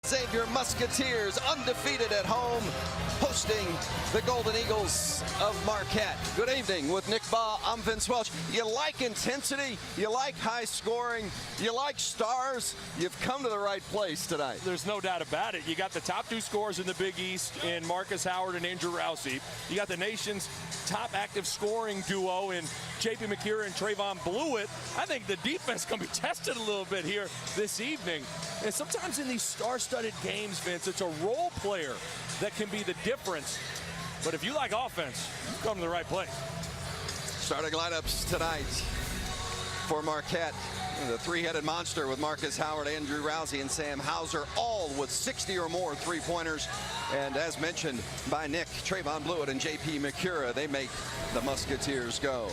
Xavier Musketeers undefeated at home, hosting the Golden Eagles of Marquette. Good evening with Nick Baugh. I'm Vince Welch. You like intensity, you like high scoring, you like stars, you've come to the right place tonight. There's no doubt about it. You got the top two scorers in the Big East in Marcus Howard and Andrew Rousey. You got the nation's top active scoring duo in J.P. McCura and Trayvon Blewett. I think the defense can be tested a little bit here this evening. And sometimes in these star-studded games, Vince, it's a role player that can be the difference. But if you like offense, you come to the right place. Starting lineups tonight for Marquette. The three-headed monster with Marcus Howard, Andrew Rousey, and Sam Hauser, all with 60 or more three-pointers. And as mentioned by Nick, Trayvon Blewett and J.P. McCura, they make the Musketeers go.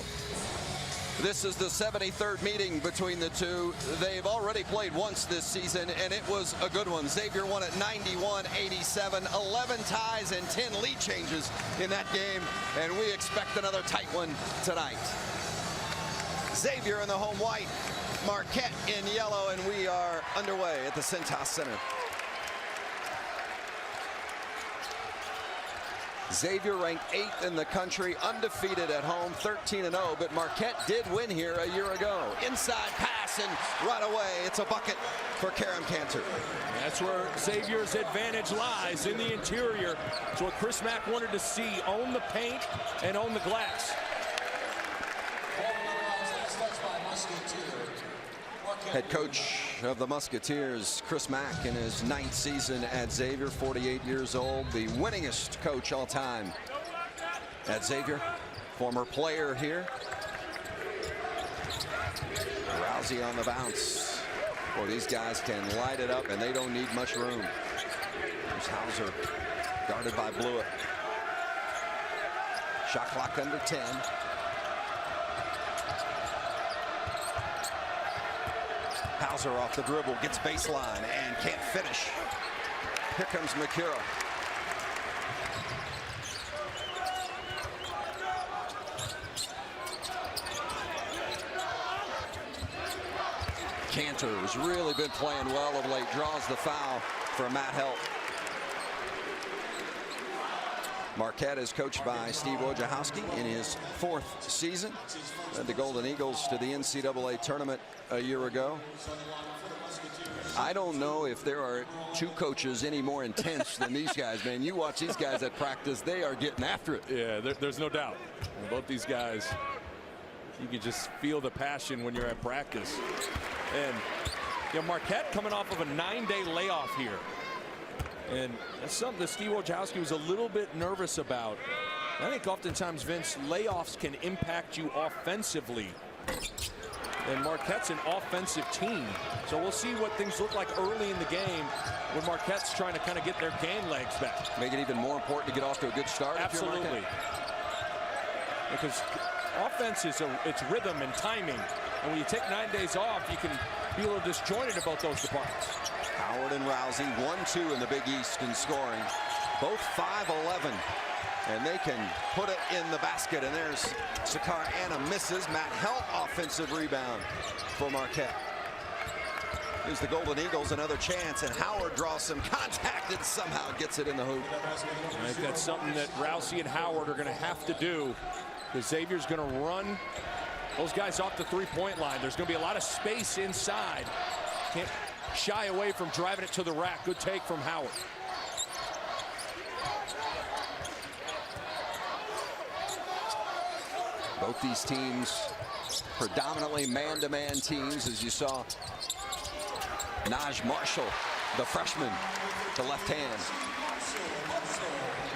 This is the 73rd meeting between the two. They've already played once this season, and it was a good one. Xavier won at 91-87, 11 ties and 10 lead changes in that game, and we expect another tight one tonight. Xavier in the home white, Marquette in yellow, and we are underway at the Cintas Center. Xavier ranked 8th in the country, undefeated at home, 13-0, but Marquette did win here a year ago. Inside pass, and right away, it's a bucket for Karam Cantor. That's where Xavier's advantage lies, in the interior. It's what Chris Mack wanted to see, own the paint and own the glass. Head coach of the Musketeers, Chris Mack, in his 9th season at Xavier, 48 years old, the winningest coach all time at Xavier, former player here. Rousey on the bounce. Boy, these guys can light it up, and they don't need much room. There's Hauser, guarded by Blewett. Shot clock under 10. Hauser off the dribble, gets baseline, and can't finish. Here comes McCura. Cantor has really been playing well of late, draws the foul for Matt Help. Marquette is coached by Steve Wojciechowski in his 4th season. Led the Golden Eagles to the NCAA tournament a year ago. I don't know if there are two coaches any more intense than these guys, man. You watch these guys at practice, they are getting after it. Yeah, there's no doubt. And both these guys, you can just feel the passion when you're at practice. And you know, Marquette coming off of a 9-day layoff here. And that's something that Steve Wojciechowski was a little bit nervous about. I think oftentimes, Vince, layoffs can impact you offensively. And Marquette's an offensive team. So we'll see what things look like early in the game when Marquette's trying to kind of get their game legs back. Make it even more important to get off to a good start. Absolutely. Because offense is it's rhythm and timing. And when you take 9 days off, you can be a little disjointed about those departments. Howard and Rousey, 1-2 in the Big East in scoring. Both 5'11", and they can put it in the basket. And there's Sakar Anna misses. Matt Help offensive rebound for Marquette. Here's the Golden Eagles, another chance, and Howard draws some contact and somehow gets it in the hoop. I think that's something that Rousey and Howard are going to have to do, because Xavier's going to run those guys off the three-point line. There's going to be a lot of space inside. Can't shy away from driving it to the rack. Good take from Howard. Both these teams predominantly man-to-man teams, as you saw Naj Marshall, the freshman, the left hand.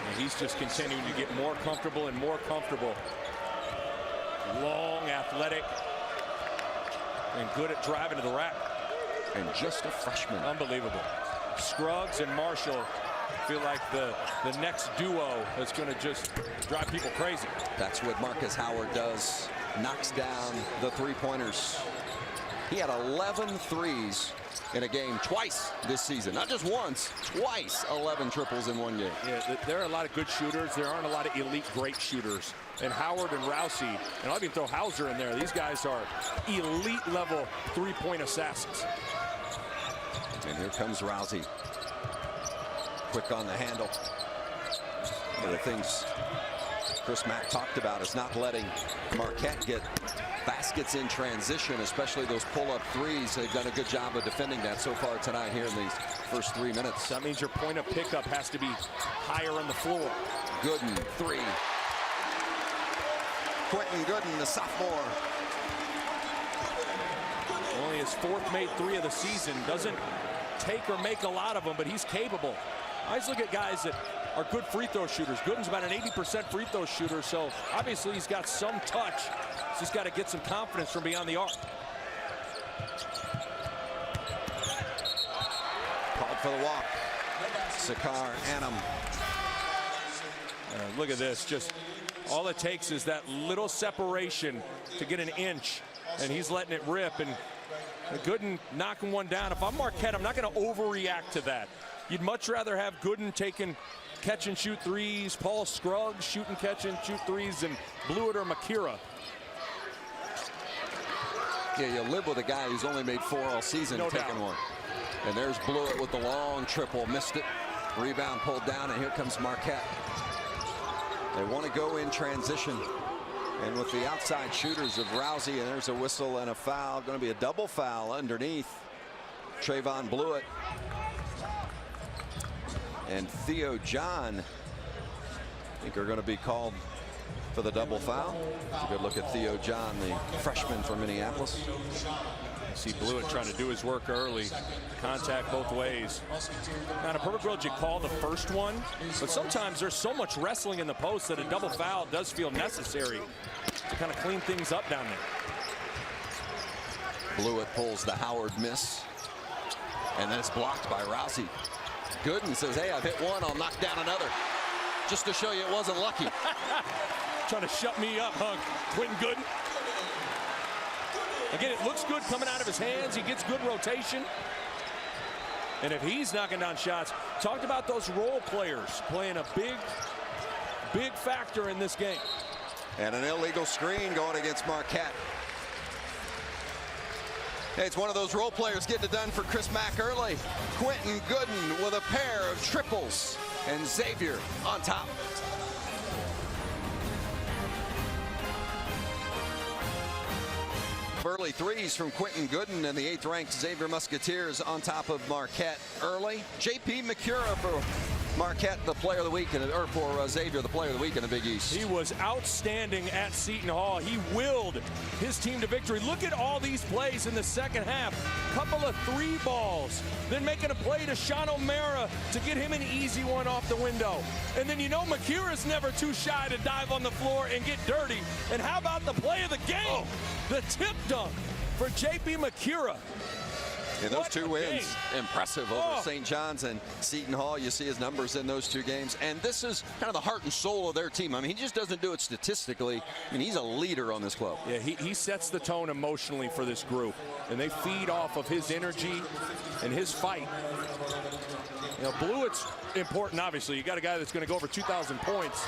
And he's just continuing to get more comfortable and more comfortable. Long, athletic, and good at driving to the rack. And just a freshman. Unbelievable. Scruggs and Marshall feel like the next duo that's going to just drive people crazy. That's what Marcus Howard does. Knocks down the three-pointers. He had 11 threes in a game twice this season. Not just once, twice 11 triples in one game. Yeah, there are a lot of good shooters. There aren't a lot of elite great shooters. And Howard and Rousey, and I'll even throw Hauser in there. These guys are elite level three-point assassins. And here comes Rousey. Quick on the handle. One of the things Chris Mack talked about is not letting Marquette get baskets in transition, especially those pull-up threes. They've done a good job of defending that so far tonight here in these first 3 minutes. That means your point of pickup has to be higher on the floor. Gooden, three. Quentin Gooden, the sophomore. Only his 4th made 3 of the season. Doesn't take or make a lot of them, but he's capable. I always look at guys that are good free throw shooters. Gooden's about an 80% free throw shooter, so obviously he's got some touch. He's just got to get some confidence from beyond the arc. Called for the walk. Sakar Anam. Look at this. Just all it takes is that little separation to get an inch, and he's letting it rip. And Gooden knocking one down. If I'm Marquette, I'm not going to overreact to that. You'd much rather have Gooden taking catch and shoot threes, Paul Scruggs shooting catch and shoot threes, and Blewett or Makira. Yeah, you live with a guy who's only made 4 all season, No taking doubt. one. And there's Blewett with the long triple, missed it. Rebound pulled down, and here comes Marquette. They want to go in transition. And with the outside shooters of Rousey, and there's a whistle and a foul. Going to be a double foul underneath Trayvon Blewett. And Theo John, I think, are going to be called for the double foul. It's a good look at Theo John, the freshman from Minneapolis. See Blewett trying to do his work early. Contact both ways. Now, in a perfect world, you call the first one, but sometimes there's so much wrestling in the post that a double foul does feel necessary to kind of clean things up down there. Blewett pulls the Howard miss, and then it's blocked by Rousey. Gooden says, hey, I've hit one, I'll knock down another. Just to show you it wasn't lucky. Trying to shut me up, huh, Quentin Gooden? Again, it looks good coming out of his hands. He gets good rotation. And if he's knocking down shots, talked about those role players playing a big factor in this game. And an illegal screen going against Marquette. Hey, it's one of those role players getting it done for Chris Mack early. Quentin Gooden with a pair of triples, and Xavier on top. Early threes from Quentin Gooden, and the 8th-ranked Xavier Musketeers on top of Marquette early. J.P. Makira for Marquette, the player of the week, or for Xavier, the player of the week in the Big East. He was outstanding at Seton Hall. He willed his team to victory. Look at all these plays in the second half. Couple of 3 balls, then making a play to Sean O'Mara to get him an easy one off the window. And then you know Makira's never too shy to dive on the floor and get dirty. And how about the play of the game? The tip dunk for J.P. Makira. In those 2 wins, game. impressive over St. John's and Seton Hall. You see his numbers in those 2 games. And this is kind of the heart and soul of their team. I mean, he just doesn't do it statistically. I mean, he's a leader on this club. Yeah, he sets the tone emotionally for this group. And they feed off of his energy and his fight. You know, Blewett's important, obviously. You got a guy that's going to go over 2,000 points.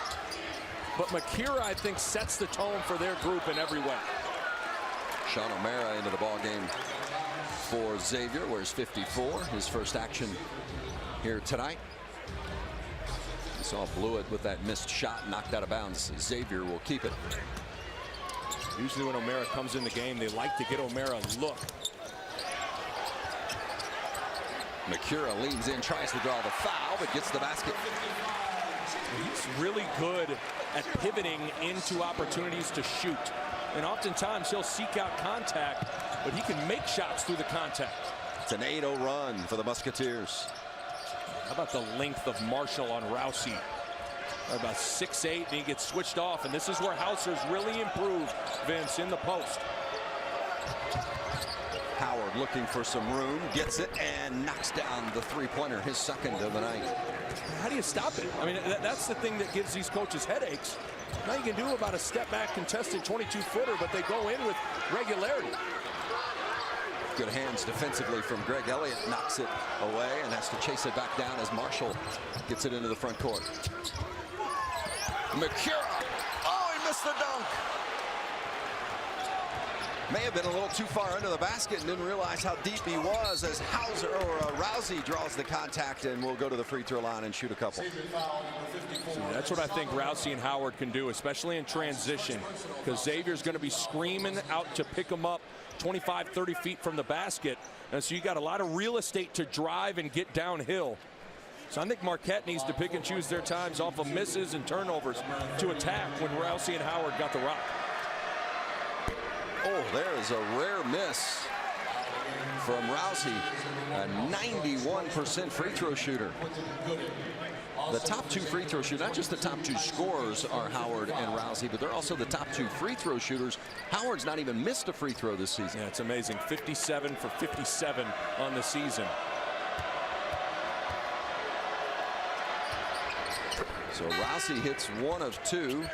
But Makira, I think, sets the tone for their group in every way. Sean O'Mara into the ball game for Xavier, wears 54, his first action here tonight. You saw Blewett with that missed shot knocked out of bounds. Xavier will keep it. Usually when O'Mara comes in the game, they like to get O'Mara a look. Makira leans in, tries to draw the foul, but gets the basket. He's really good at pivoting into opportunities to shoot. And oftentimes he'll seek out contact, but he can make shots through the contact. It's an 8-0 run for the Musketeers. How about the length of Marshall on Rousey? About 6'8", and he gets switched off. And this is where Hauser's really improved, Vince, in the post. Howard looking for some room, gets it, and knocks down the 3-pointer, his second of the night. How do you stop it? I mean, that's the thing that gives these coaches headaches. Now you can do about a step-back contested 22-footer, but they go in with regularity. Good hands defensively from Greg Elliott, knocks it away and has to chase it back down as Marshall gets it into the front court. Makira, oh, he missed the dunk. May have been a little too far under the basket and didn't realize how deep he was as Rousey draws the contact and will go to the free throw line and shoot a couple. See, that's what I think Rousey and Howard can do, especially in transition, because Xavier's going to be screaming out to pick him up 25, 30 feet from the basket. And so you got a lot of real estate to drive and get downhill. So I think Marquette needs to pick and choose their times off of misses and turnovers to attack when Rousey and Howard got the rock. Oh, there is a rare miss from Rousey, a 91% free throw shooter. The top two free throw shooters, not just the top two scorers, are Howard and Rousey, but they're also the top two free throw shooters. Howard's not even missed a free throw this season. Yeah, it's amazing. 57 for 57 on the season. So Rousey hits 1 of 2.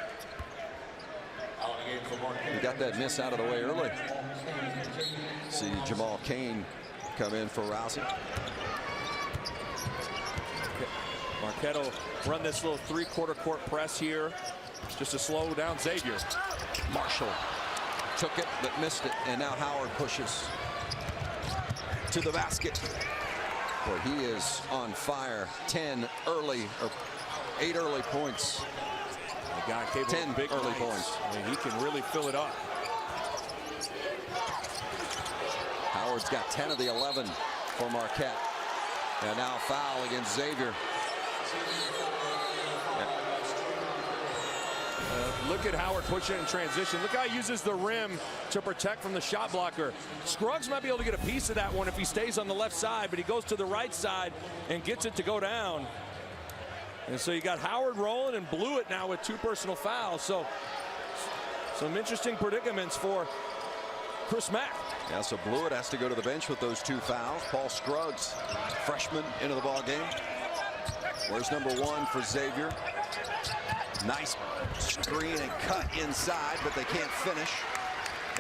He got that miss out of the way early. See Jamal Cain come in for Rousey. Marquette will run this little three-quarter court press here just to slow down Xavier. Marshall took it but missed it, and now Howard pushes to the basket. Boy, he is on fire. 8 early points. A guy capable 10 of big early nights. points. I mean, he can really fill it up. Howard's got 10 of the 11 for Marquette. And now foul against Xavier. Look at Howard pushing in transition. Look how he uses the rim to protect from the shot blocker. Scruggs might be able to get a piece of that one if he stays on the left side, but he goes to the right side and gets it to go down. And so you got Howard rolling and blew it now with 2 personal fouls. So some interesting predicaments for Chris Mack. Yeah, so Blewett has to go to the bench with those 2 fouls. Paul Scruggs, freshman, into the ball game. Where's number 1 for Xavier? Nice screen and cut inside, but they can't finish.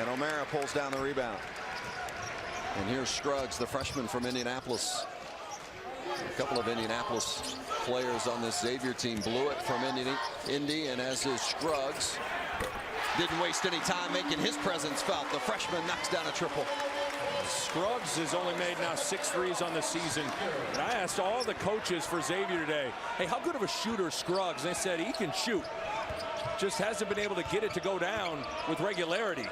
And O'Mara pulls down the rebound. And here's Scruggs, the freshman from Indianapolis. A couple of Indianapolis players on this Xavier team. Blewett from Indy, and as is Scruggs. Didn't waste any time making his presence felt. The freshman knocks down a triple. Scruggs has only made now 6 threes on the season. And I asked all the coaches for Xavier today, hey, how good of a shooter is Scruggs? And they said he can shoot. Just hasn't been able to get it to go down with regularity.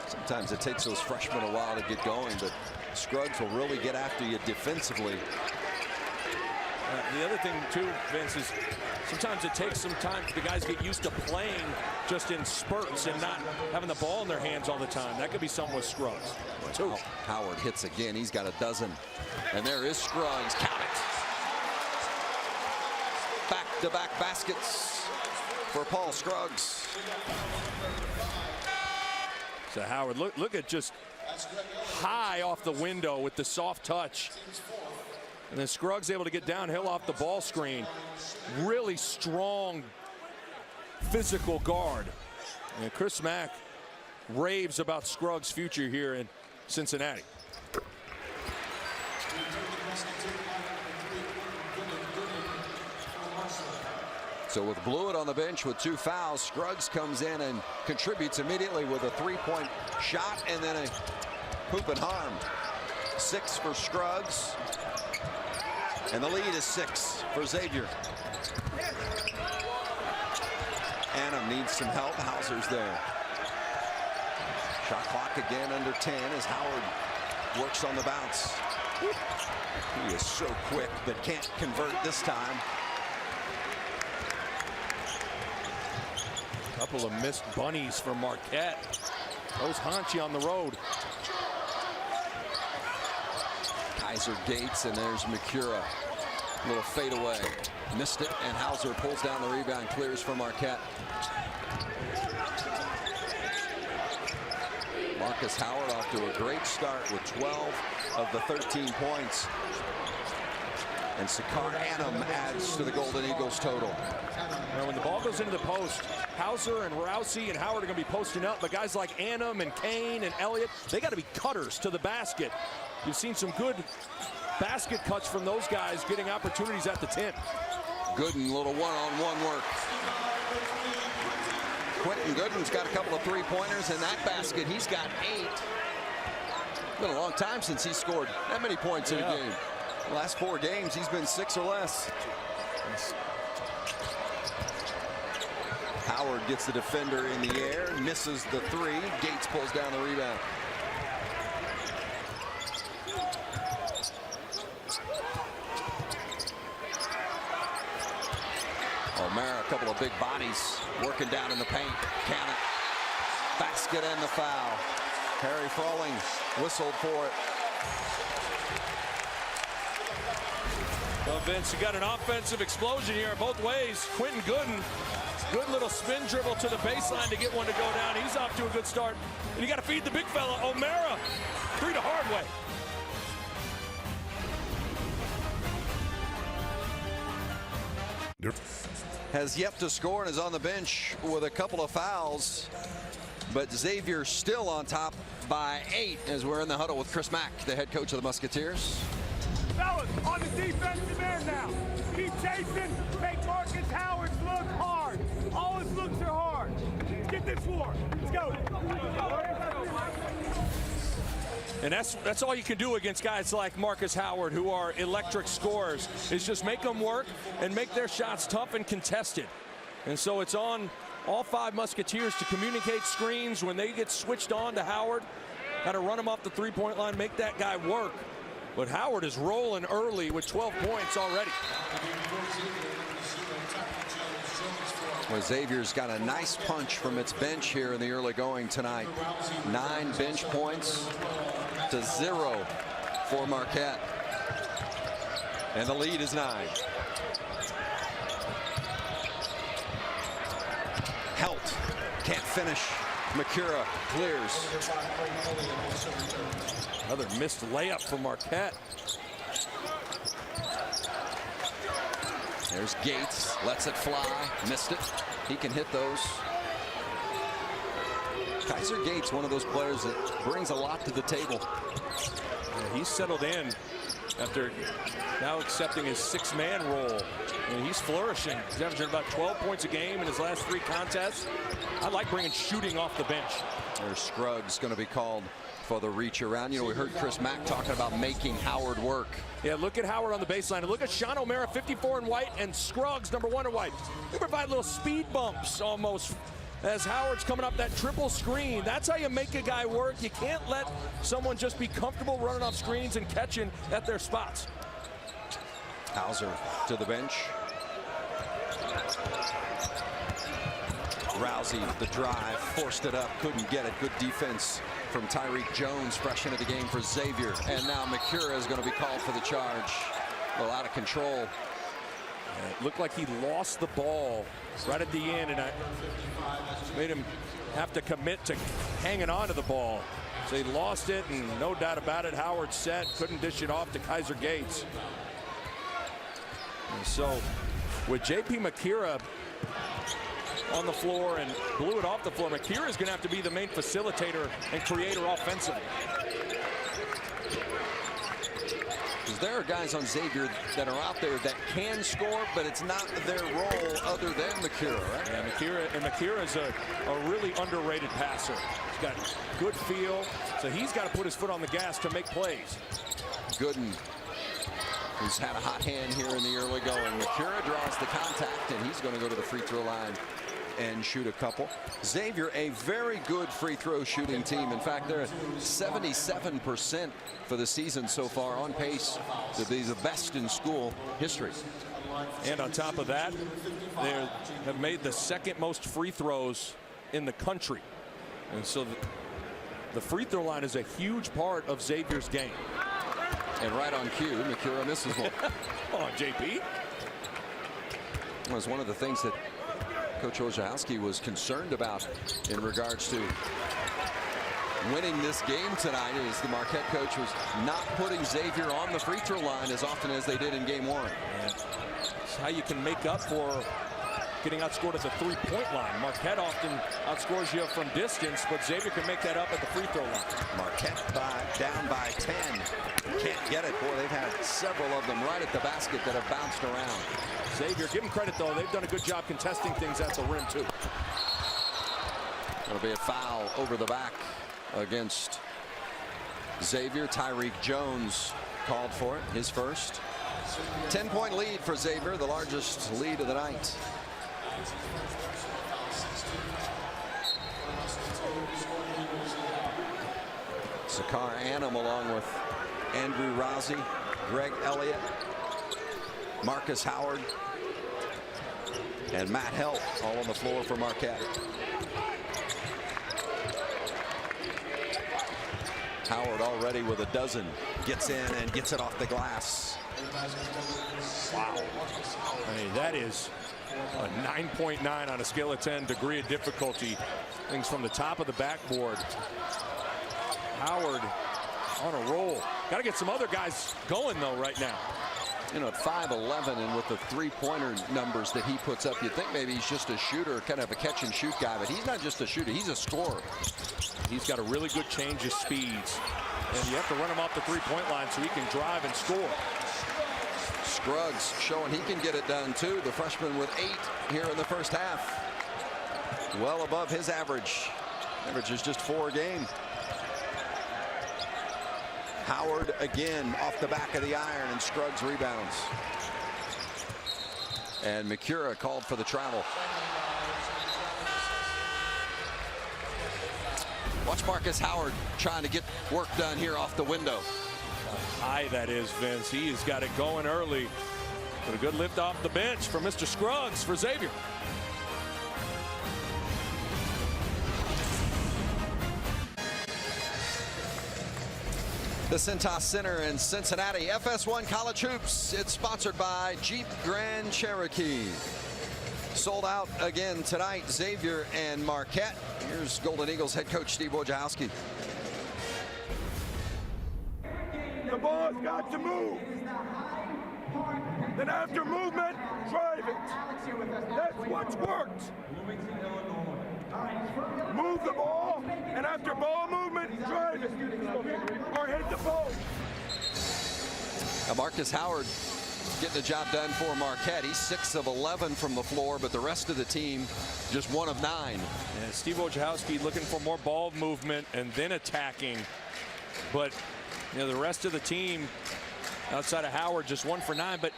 Sometimes it takes those freshmen a while to get going, but Scruggs will really get after you defensively. The other thing, too, Vince, is sometimes it takes some time for the guys to get used to playing just in spurts and not having the ball in their hands all the time. That could be something with Scruggs. Howard hits again. He's got a dozen. And there is Scruggs. Count it. Back-to-back baskets for Paul Scruggs. So Howard, look at just high off the window with the soft touch. And then Scruggs able to get downhill off the ball screen. Really strong physical guard. And Chris Mack raves about Scruggs' future here in Cincinnati. So with Blewett on the bench with 2 fouls, Scruggs comes in and contributes immediately with a 3-point shot and then a hoop and harm. 6 for Scruggs. And the lead is 6 for Xavier. Annam needs some help. Hauser's there. Shot clock again under 10 as Howard works on the bounce. He is so quick but can't convert this time. Couple of missed bunnies for Marquette. Those Hanchi on the road. Kaiser Gates, and there's Mikura. Little fadeaway. Missed it, and Hauser pulls down the rebound, clears for Marquette. Marcus Howard off to a great start with 12 of the 13 points. And Sakar Annam adds to the Golden Eagles total. Now, when the ball goes into the post, Hauser and Rousey and Howard are going to be posting up, but guys like Annam and Kane and Elliott, they got to be cutters to the basket. You've seen some good basket cuts from those guys getting opportunities at the 10. Good and little one-on-one work. Quentin Gooden's got a couple of three-pointers in that basket. He's got 8. It's been a long time since he scored that many points in a game. The last 4 games, he's been 6 or less. Howard gets the defender in the air, misses the 3. Gates pulls down the rebound. O'Mara, a couple of big bodies working down in the paint. Cannon, basket and the foul. Harry Froling whistled for it. Well, Vince, you got an offensive explosion here both ways. Quentin Gooden, good little spin dribble to the baseline to get one to go down. He's off to a good start. And you got to feed the big fella, O'Mara. 3 the hard way. Has yet to score and is on the bench with a couple of fouls. But Xavier still on top by 8 as we're in the huddle with Chris Mack, the head coach of the Musketeers. Fellas, on the defensive end now. Keep chasing. Make Marcus Howard look hard. All his looks are hard. Let's get this floor. Let's go. And that's all you can do against guys like Marcus Howard, who are electric scorers, is just make them work and make their shots tough and contested. And so it's on all 5 Musketeers to communicate screens when they get switched on to Howard. Got to run him off the three-point line, make that guy work. But Howard is rolling early with 12 points already. Well, Xavier's got a nice punch from its bench here in the early going tonight. 9 bench points to 0 for Marquette. And the lead is 9. Helt can't finish. Makura clears. Another missed layup for Marquette. There's Gates, lets it fly, missed it. He can hit those. Kaiser Gates, one of those players that brings a lot to the table. Yeah, he's settled in after now accepting his 6-man role. And he's flourishing. He's averaging about 12 points a game in his last 3 contests. I like bringing shooting off the bench. There's Scruggs going to be called for the reach around. You know, we heard Chris Mack talking about making Howard work. Yeah, look at Howard on the baseline. And look at Sean O'Mara, 54 in white, and Scruggs, number 1 in white. They provide little speed bumps almost as Howard's coming up that triple screen. That's how you make a guy work. You can't let someone just be comfortable running off screens and catching at their spots. Hauser to the bench. Rousey, the drive, forced it up, couldn't get it. Good defense from Tyreek Jones, fresh into the game for Xavier. And now Makura is going to be called for the charge. A little out of control. It looked like he lost the ball right at the end, and I made him have to commit to hanging on to the ball. So he lost it, and no doubt about it, Howard set, couldn't dish it off to Kaiser Gates. And so with J.P. Makura on the floor and blew it off the floor, Makura is going to have to be the main facilitator and creator offensively. Because there are guys on Xavier that are out there that can score, but it's not their role other than Makura, right? Yeah, Makura is a really underrated passer. He's got good feel, so he's got to put his foot on the gas to make plays. Gooden, who's had a hot hand here in the early going. Makura draws the contact, and he's going to go to the free throw line and shoot a couple. Xavier, a very good free throw shooting team. In fact, they're at 77% for the season so far, on pace to be the best in school history. And on top of that, they have made the 2nd most free throws in the country. And so the free throw line is a huge part of Xavier's game. And right on cue, Makura misses one. Come on, JP. It was one of the things that Coach Wojciechowski was concerned about in regards to winning this game tonight, is the Marquette coach was not putting Xavier on the free throw line as often as they did in game 1. It's how you can make up for getting outscored at the 3-point line. Marquette often outscores you from distance, but Xavier can make that up at the free throw line. Marquette down by 10. Can't get it. Boy, they've had several of them right at the basket that have bounced around. Xavier, give them credit, though. They've done a good job contesting things at the rim, too. It'll be a foul over the back against Xavier. Tyreek Jones called for it, his first. 10-point lead for Xavier, the largest lead of the night. Sakar Annam along with Andrew Rousey, Greg Elliott, Marcus Howard, and Matt Helt all on the floor for Marquette. Howard already with a dozen, gets in and gets it off the glass. Wow. I mean, that is a 9.9 on a scale of 10 degree of difficulty. Things from the top of the backboard. Howard on a roll. Got to get some other guys going, though, right now. You know, at 5'11" and with the three-pointer numbers that he puts up, you'd think maybe he's just a shooter, kind of a catch-and-shoot guy, but he's not just a shooter, he's a scorer. He's got a really good change of speeds, and you have to run him off the three-point line so he can drive and score. Scruggs showing he can get it done, too. The freshman with 8 here in the first half. Well above his average. Average is just 4 a game. Howard again off the back of the iron, and Scruggs rebounds. And McCura called for the travel. Watch Marcus Howard trying to get work done here off the window. High that is, Vince. He has got it going early. But a good lift off the bench for Mr. Scruggs for Xavier. The Cintas Center in Cincinnati. FS1 College Hoops. It's sponsored by Jeep Grand Cherokee. Sold out again tonight, Xavier and Marquette. Here's Golden Eagles head coach Steve Wojciechowski. The ball's got to move. Then after movement, drive it. That's what's worked. Move the ball, and after ball movement, drive it. Or hit the ball. Marcus Howard getting the job done for Marquette. He's 6 of 11 from the floor, but the rest of the team just 1 of 9. And Steve Wojciechowski looking for more ball movement and then attacking. But you know, the rest of the team outside of Howard just 1 for 9. But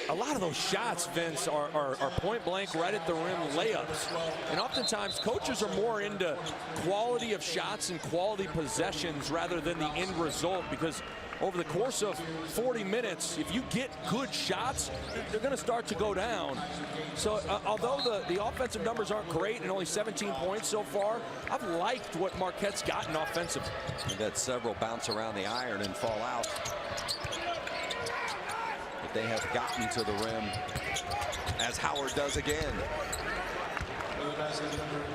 a lot of those shots, Vince, are point blank right at the rim layups. And oftentimes coaches are more into quality of shots and quality possessions rather than the end result, because over the course of 40 minutes, if you get good shots, they're going to start to go down. So although the offensive numbers aren't great and only 17 points so far, I've liked what Marquette's gotten offensively. They've had several bounce around the iron and fall out. But they have gotten to the rim, as Howard does again.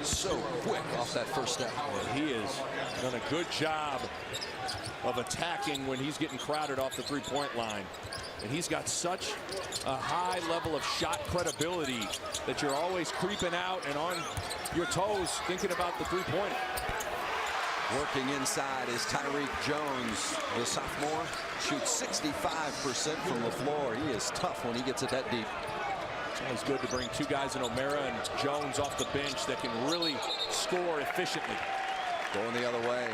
So quick off that first step. He has done a good job of attacking when he's getting crowded off the three-point line. And he's got such a high level of shot credibility that you're always creeping out and on your toes thinking about the three-pointer. Working inside is Tyreek Jones, the sophomore. Shoots 65% from the floor. He is tough when he gets it that deep. It's always good to bring 2 guys in O'Mara and Jones off the bench that can really score efficiently. Going the other way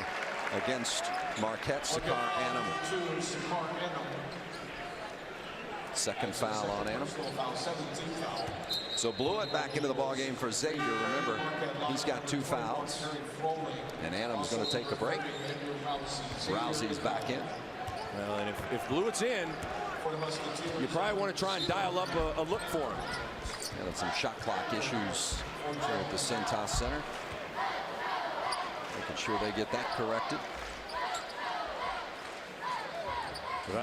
against Marquette, Sakar Annam. Second foul on Annam. So Blewett back into the ballgame for Xavier. Remember, he's got 2 fouls. And Annam's going to take a break. Rousey's back in. Well, and if Blewett's in, you probably want to try and dial up a look for him. And some shot clock issues here at the Cintas Center. Making sure they get that corrected.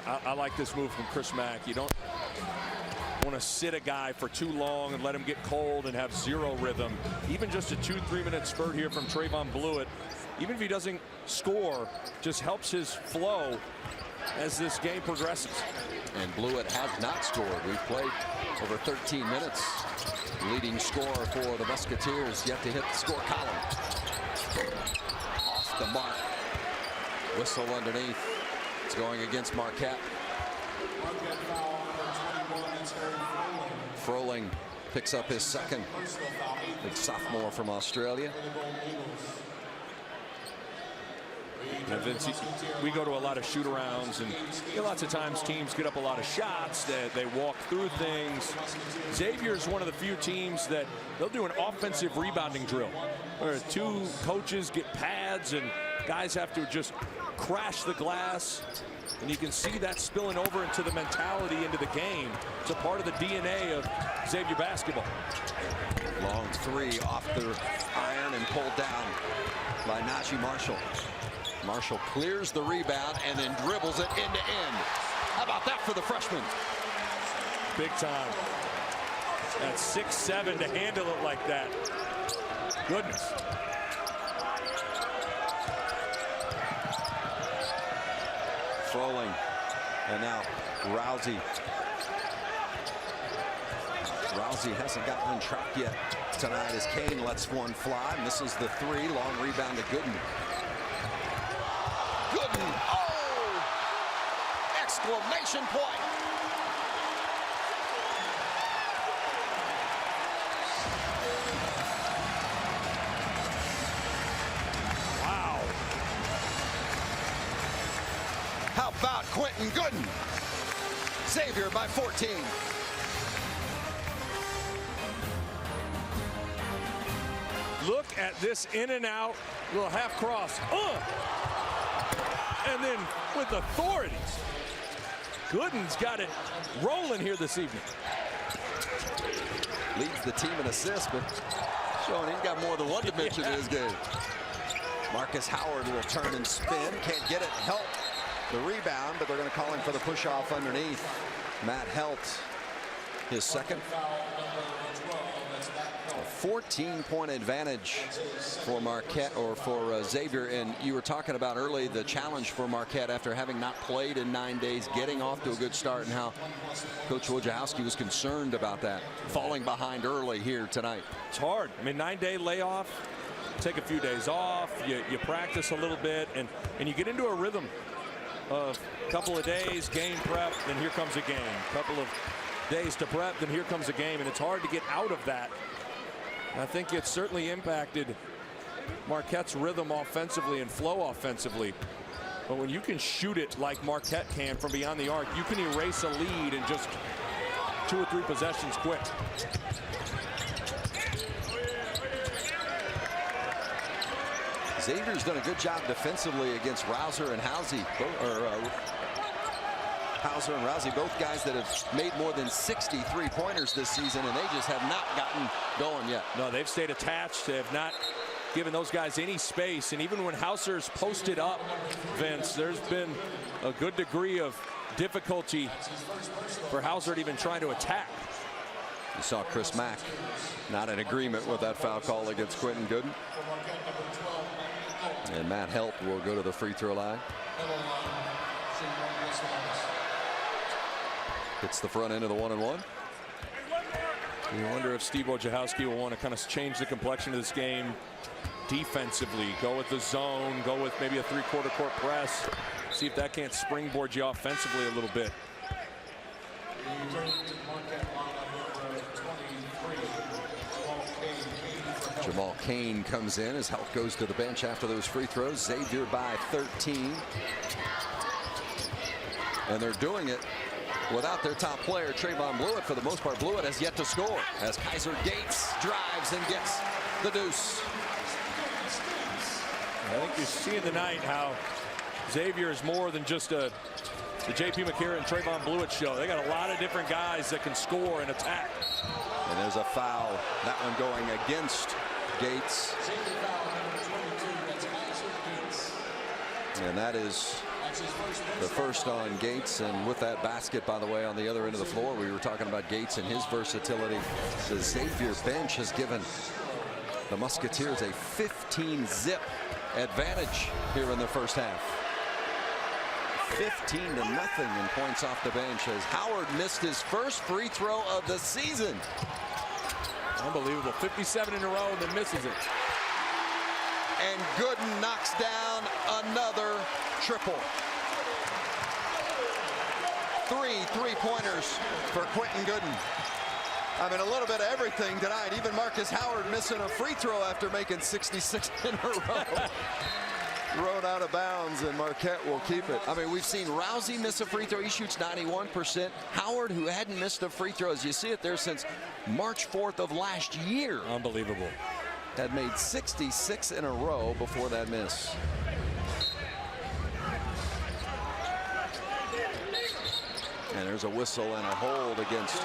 I like this move from Chris Mack. You don't want to sit a guy for too long and let him get cold and have 0 rhythm. Even just a 2-3 minute spurt here from Trayvon Blewett, even if he doesn't score, just helps his flow as this game progresses. And Blewett has not scored. We've played over 13 minutes. Leading scorer for the Musketeers yet to hit the score column. Off the mark. Whistle underneath. It's going against Marquette. Froling picks up his second. Big sophomore from Australia. And Vince, we go to a lot of shoot-arounds, and lots of times teams get up a lot of shots. They walk through things. Xavier is one of the few teams that they'll do an offensive rebounding drill, where two coaches get pads and guys have to just crash the glass. And you can see that spilling over into the mentality, into the game. It's a part of the DNA of Xavier basketball. Long three off the iron and pulled down by Najee Marshall. Marshall clears the rebound and then dribbles it end to end. How about that for the freshman? Big time. At 6'7" to handle it like that. Goodness. Froling. And now Rousey. Rousey hasn't got one trapped yet tonight as Kane lets one fly. Misses the three. Long rebound to Gooden. Gooden. Oh! Exclamation point. Wow. How about Quentin Gooden? Xavier by 14. Look at this in and out, little half cross. And then with authority, Gooden's got it rolling here this evening. Leads the team in assists, but showing he's got more than one dimension in his game. Marcus Howard will turn and spin. Can't get it. Help the rebound, but they're going to call him for the push off underneath. Matt Helt, his second. A 14-point advantage for Marquette, or for Xavier. And you were talking about early the challenge for Marquette after having not played in 9 days, getting off to a good start, and how Coach Wojciechowski was concerned about that, falling behind early here tonight. It's hard. I mean, 9-day layoff, take a few days off, you practice a little bit, and you get into a rhythm of a couple of days, game prep, then here comes a game. Couple of days to prep, then here comes a game, and it's hard to get out of that. I think it's certainly impacted Marquette's rhythm offensively and flow offensively. But when you can shoot it like Marquette can from beyond the arc, you can erase a lead in just 2 or 3 possessions quick. Xavier's done a good job defensively against Hauser and Rousey. Hauser and Rousey, both guys that have made more than 60 3-pointers this season, and they just have not gotten going yet. No, they've stayed attached. They have not given those guys any space. And even when Hauser's posted up, Vince, there's been a good degree of difficulty for Hauser to even try to attack. You saw Chris Mack not in agreement with that foul call against Quentin Gooden. And Matt Helt will go to the free throw line. Hits the front end of the 1-and-1. You wonder if Steve Wojciechowski will want to kind of change the complexion of this game defensively. Go with the zone, go with maybe a 3/4 court press. See if that can't springboard you offensively a little bit. Jamal Kane comes in as Helt goes to the bench after those free throws. Xavier by 13. And they're doing it without their top player, Trayvon Blewett. For the most part, Blewett has yet to score as Kaiser Gates drives and gets the deuce. I think you're seeing tonight how Xavier is more than just the J.P. McCarron and Trayvon Blewett show. They got a lot of different guys that can score and attack. And there's a foul. That one going against Gates. And that is the first on Gates. And with that basket, by the way, on the other end of the floor, we were talking about Gates and his versatility. The Xavier bench has given the Musketeers a 15-zip advantage here in the first half. 15-0 in points off the bench as Howard missed his first free throw of the season. Unbelievable. 57 in a row and then misses it. And Gooden knocks down another triple. 3 3-pointers for Quentin Gooden. I mean, a little bit of everything tonight. Even Marcus Howard missing a free throw after making 66 in a row. Thrown out of bounds, and Marquette will keep it. I mean, we've seen Rousey miss a free throw. He shoots 91%. Howard, who hadn't missed a free throw, as you see it there, since March 4th of last year. Unbelievable. Had made 66 in a row before that miss. And there's a whistle and a hold against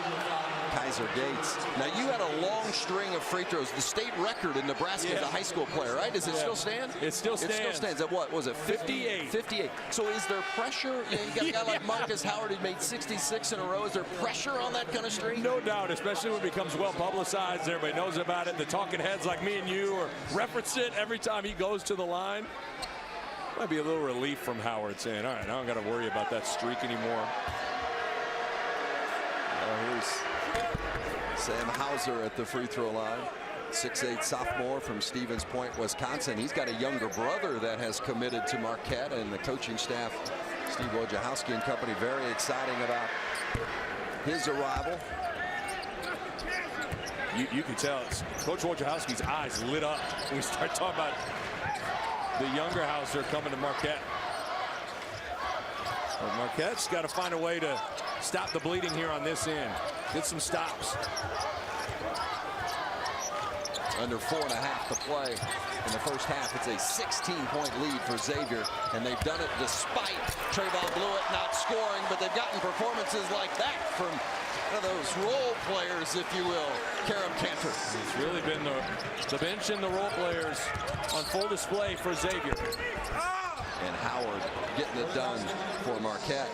Kaiser Gates. Now, you had a long string of free throws. The state record in Nebraska as a high school player, right? Does it still stand? It still stands. It still stands at what? Was it 58? 58. So is there pressure? You got a guy like Marcus Howard who made 66 in a row. Is there pressure on that kind of streak? No doubt, especially when it becomes well publicized. Everybody knows about it. The talking heads like me and you or reference it every time he goes to the line. Might be a little relief from Howard saying, all right, I don't got to worry about that streak anymore. Here's Sam Hauser at the free throw line. 6'8" sophomore from Stevens Point, Wisconsin. He's got a younger brother that has committed to Marquette, and the coaching staff, Steve Wojciechowski and company, very exciting about his arrival. You can tell Coach Wojciechowski's eyes lit up when we start talking about the younger Hauser coming to Marquette. But Marquette's got to find a way to stop the bleeding here on this end. Get some stops. Under 4.5 to play in the first half. It's a 16-point lead for Xavier, and they've done it despite Trayvon Blewett not scoring, but they've gotten performances like that from one of those role players, if you will, Karam Cantor. It's really been the bench and the role players on full display for Xavier. And Howard getting it done for Marquette.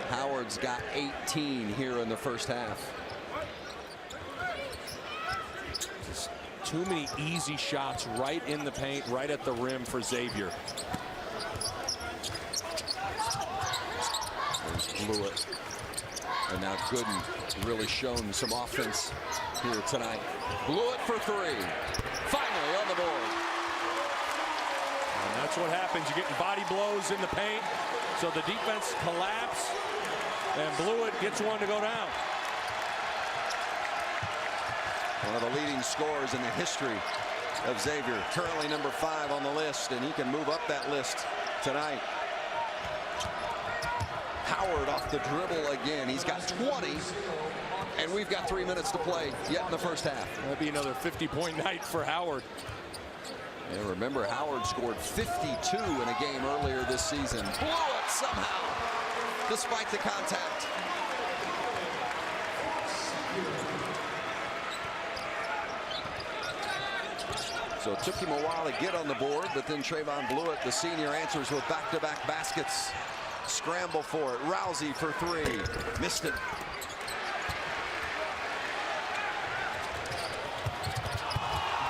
Howard's got 18 here in the first half. Just too many easy shots right in the paint, right at the rim for Xavier. There's Blewett. And now Gooden really shown some offense here tonight. Blewett for three. Finally on the board. And that's what happens. You're getting body blows in the paint. So the defense collapse. And Blewett gets one to go down. One of the leading scorers in the history of Xavier. Currently number 5 on the list, and he can move up that list tonight. Howard off the dribble again. He's got 20, and we've got 3 minutes to play yet in the first half. That'll be another 50-point night for Howard. And remember, Howard scored 52 in a game earlier this season. Blewett somehow, despite the contact. So it took him a while to get on the board, but then Trayvon Blewett, the senior, answers with back-to-back baskets. Scramble for it. Rousey for three. Missed it.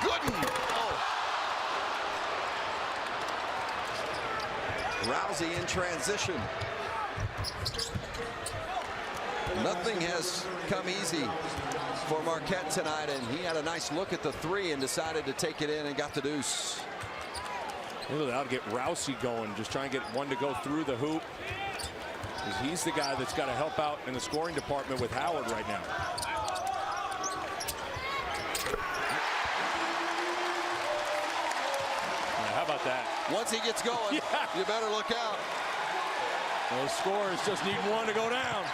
Gooden. Oh. Rousey in transition. Nothing has come easy for Marquette tonight, and he had a nice look at the three and decided to take it in and got the deuce. Really ought to get Rousey going, just try and get one to go through the hoop. He's the guy that's got to help out in the scoring department with Howard right now. Yeah, how about that? Once he gets going, you better look out. Those scorers just need one to go down.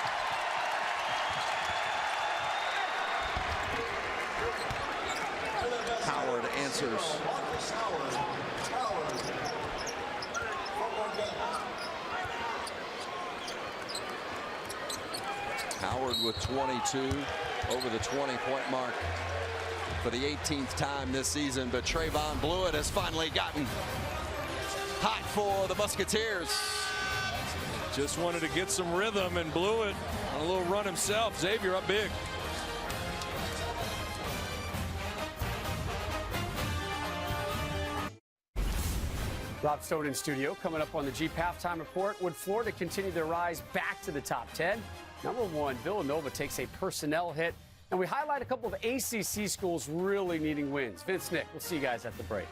Howard answers. Howard with 22, over the 20-point mark for the 18th time this season. But Trayvon Blewett has finally gotten hot for the Musketeers. Just wanted to get some rhythm, and Blewett on a little run himself. Xavier up big. Rob Stone in studio. Coming up on the Jeep Halftime Report, would Florida continue their rise back to the top 10? Number 1, Villanova takes a personnel hit. And we highlight a couple of ACC schools really needing wins. Vince, Nick, we'll see you guys at the break.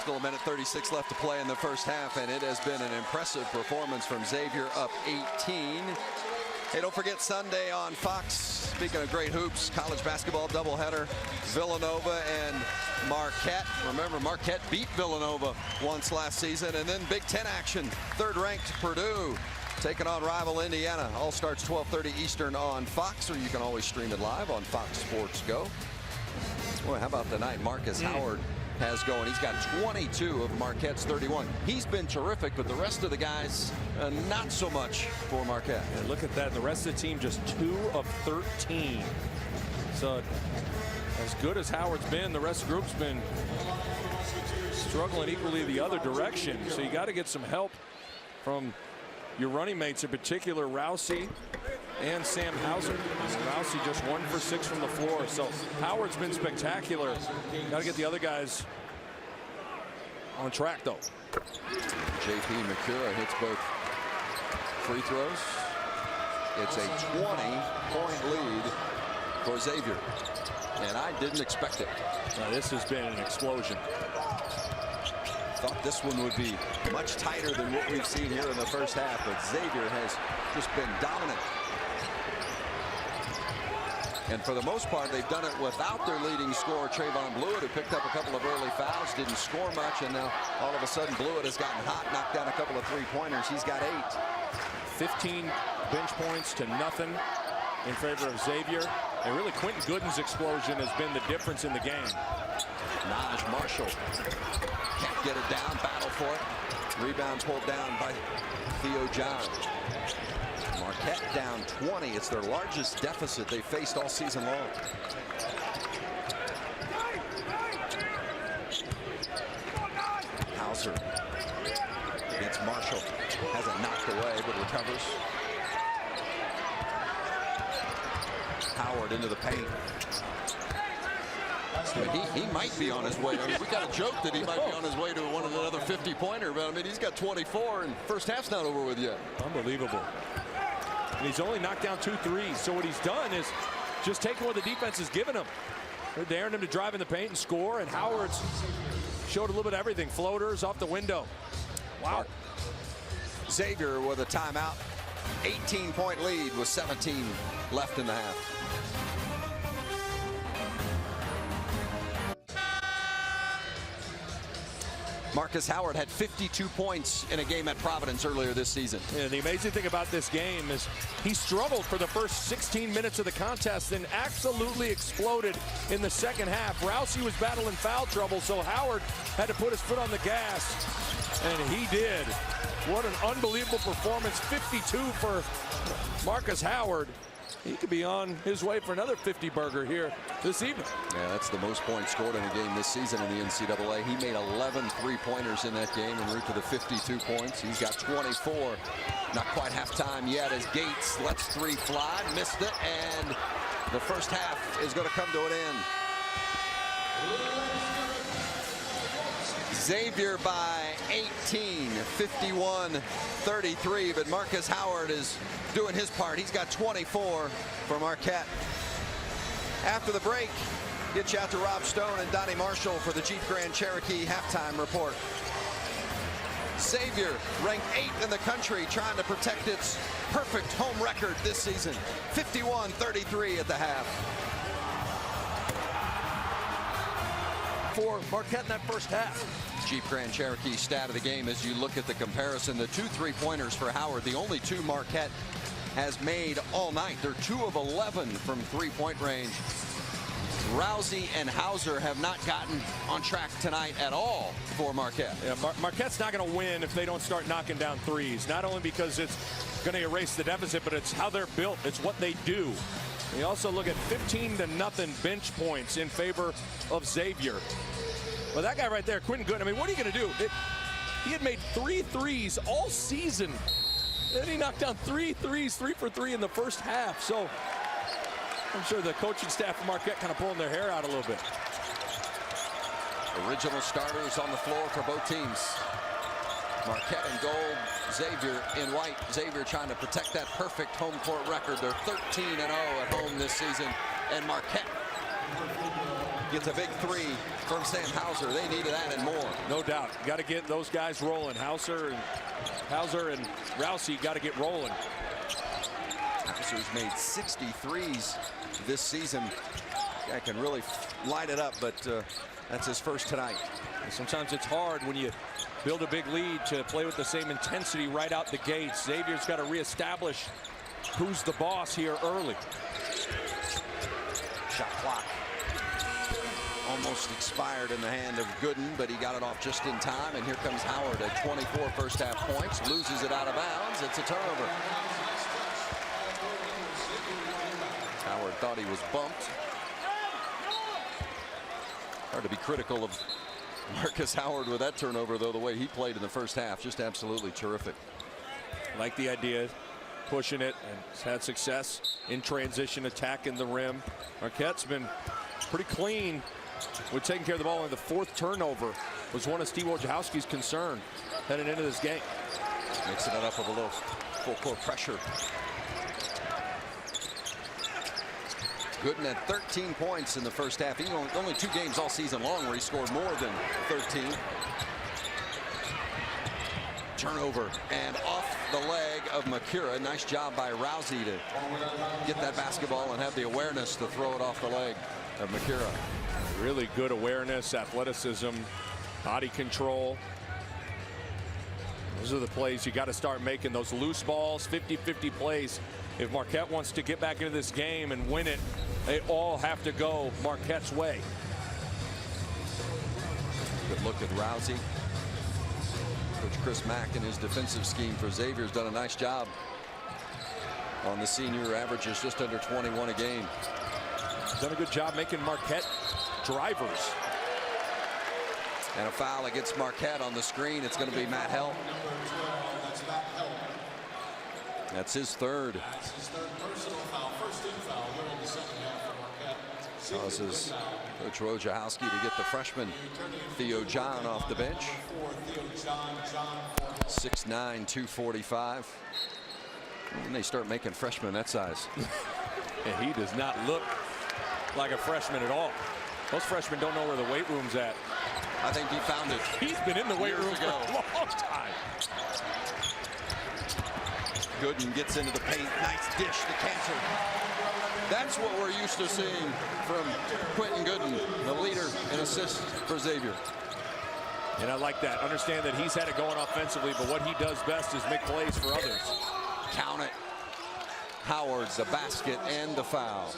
Still a minute 36 left to play in the first half, and it has been an impressive performance from Xavier, up 18. Hey, don't forget Sunday on Fox. Speaking of great hoops, college basketball doubleheader, Villanova and Marquette. Remember, Marquette beat Villanova once last season. And then Big Ten action, third-ranked Purdue taking on rival Indiana. All starts 12:30 Eastern on Fox, or you can always stream it live on Fox Sports Go. Boy, how about the night Marcus Howard has going? He's got 22 of Marquette's 31. He's been terrific, but the rest of the guys, not so much for Marquette. And look at that. The rest of the team just 2 of 13. So as good as Howard's been, the rest of the group's been struggling equally the other direction. So you got to get some help from your running mates, in particular Rousey and Sam Hauser. Rousey just 1 for 6 from the floor. So Howard's been spectacular. Got to get the other guys on track, though. JP Makura hits both free throws. It's a 20-point lead for Xavier, and I didn't expect it. Now, this has been an explosion. Thought this one would be much tighter than what we've seen here in the first half, but Xavier has just been dominant. And for the most part, they've done it without their leading scorer, Trayvon Blewett, who picked up a couple of early fouls, didn't score much, and now all of a sudden Blewett has gotten hot, knocked down a couple of three-pointers. He's got 8. 15 bench points to nothing in favor of Xavier. And really, Quentin Gooden's explosion has been the difference in the game. Naj Marshall can't get it down, battle for it. Rebound pulled down by Theo John. Marquette down 20. It's their largest deficit they've faced all season long. Hauser against Marshall. Has it knocked away, but recovers. Howard into the paint. He might be on his way. I mean, we got a joke that he might be on his way to another 50-pointer, but I mean, he's got 24, and first half's not over with yet. Unbelievable. And he's only knocked down 2 threes. So what he's done is just taken what the defense has given him. They're daring him to drive in the paint and score, and Howard's showed a little bit of everything. Floaters off the window. Wow. Xavier with a timeout. 18-point lead with 17 left in the half. Marcus Howard had 52 points in a game at Providence earlier this season. Yeah, the amazing thing about this game is he struggled for the first 16 minutes of the contest and absolutely exploded in the second half. Rousey was battling foul trouble, so Howard had to put his foot on the gas, and he did. What an unbelievable performance. 52 for Marcus Howard. He could be on his way for another 50-burger here this evening. Yeah, that's the most points scored in a game this season in the NCAA. He made 11 three-pointers in that game en route to the 52 points. He's got 24. Not quite halftime yet as Gates lets 3 fly, missed it, and the first half is going to come to an end. Xavier by 18, 51-33, but Marcus Howard is doing his part. He's got 24 for Marquette. After the break, get you out to Rob Stone and Donnie Marshall for the Jeep Grand Cherokee halftime report. Xavier ranked 8th in the country, trying to protect its perfect home record this season. 51-33 at the half. For Marquette in that first half. Jeep Grand Cherokee stat of the game as you look at the comparison. The 2 3-pointers for Howard, the only 2 Marquette has made all night. They're 2 of 11 from 3-point range. Rousey and Hauser have not gotten on track tonight at all for Marquette. Yeah, Marquette's not going to win if they don't start knocking down threes. Not only because it's going to erase the deficit, but it's how they're built. It's what they do. We also look at 15-0 bench points in favor of Xavier. Well, that guy right there, Quentin Gooden, I mean, what are you going to do? He had made 3 threes all season. Then he knocked down 3 threes, 3 for 3 in the first half. So I'm sure the coaching staff of Marquette kind of pulling their hair out a little bit. Original starters on the floor for both teams. Marquette in gold, Xavier in white. Xavier trying to protect that perfect home court record. They're 13-0 at home this season. And Marquette gets a big three from Sam Hauser. They needed that and more. No doubt. Got to get those guys rolling. Hauser and Rousey got to get rolling. Hauser's made 63s this season. Guy can really light it up, but that's his first tonight. Sometimes it's hard when you build a big lead to play with the same intensity right out the gates. Xavier's got to reestablish who's the boss here early. Shot clock almost expired in the hand of Gooden, but he got it off just in time. And here comes Howard at 24 first half points, loses it out of bounds. It's a turnover. Howard thought he was bumped. Hard to be critical of Marcus Howard with that turnover, though. The way he played in the first half, just absolutely terrific. Like the idea, pushing it, and has had success in transition, attacking the rim. Marquette's been pretty clean with taking care of the ball, and the fourth turnover was one of Steve Wojciechowski's concern heading into this game. Mixing it up with a little full court pressure. Gooden at 13 points in the first half. He only 2 games all season long where he scored more than 13. Turnover and off the leg of Makura. Nice job by Rousey to get that basketball and have the awareness to throw it off the leg of Makura. Really good awareness, athleticism, body control. Those are the plays you got to start making, those loose balls, 50-50 plays. If Marquette wants to get back into this game and win it, they all have to go Marquette's way. Good look at Rousey. Coach Chris Mack and his defensive scheme for Xavier has done a nice job on the senior. Averages just under 21 a game. Done a good job making Marquette drivers. And a foul against Marquette on the screen. It's going to be Matt Help. That's his third. Causes Coach Wojciechowski to get the freshman Theo John off the bench. 6'9", 245. When they start making freshmen that size. And he does not look like a freshman at all. Most freshmen don't know where the weight room's at. I think he found it. He's been in the weight room for a long time. Gooden gets into the paint. Nice dish to Cantor. That's what we're used to seeing from Quentin Gooden, the leader in assists for Xavier. And I like that. Understand that he's had it going offensively, but what he does best is make plays for others. Count it. Howard's the basket and the foul.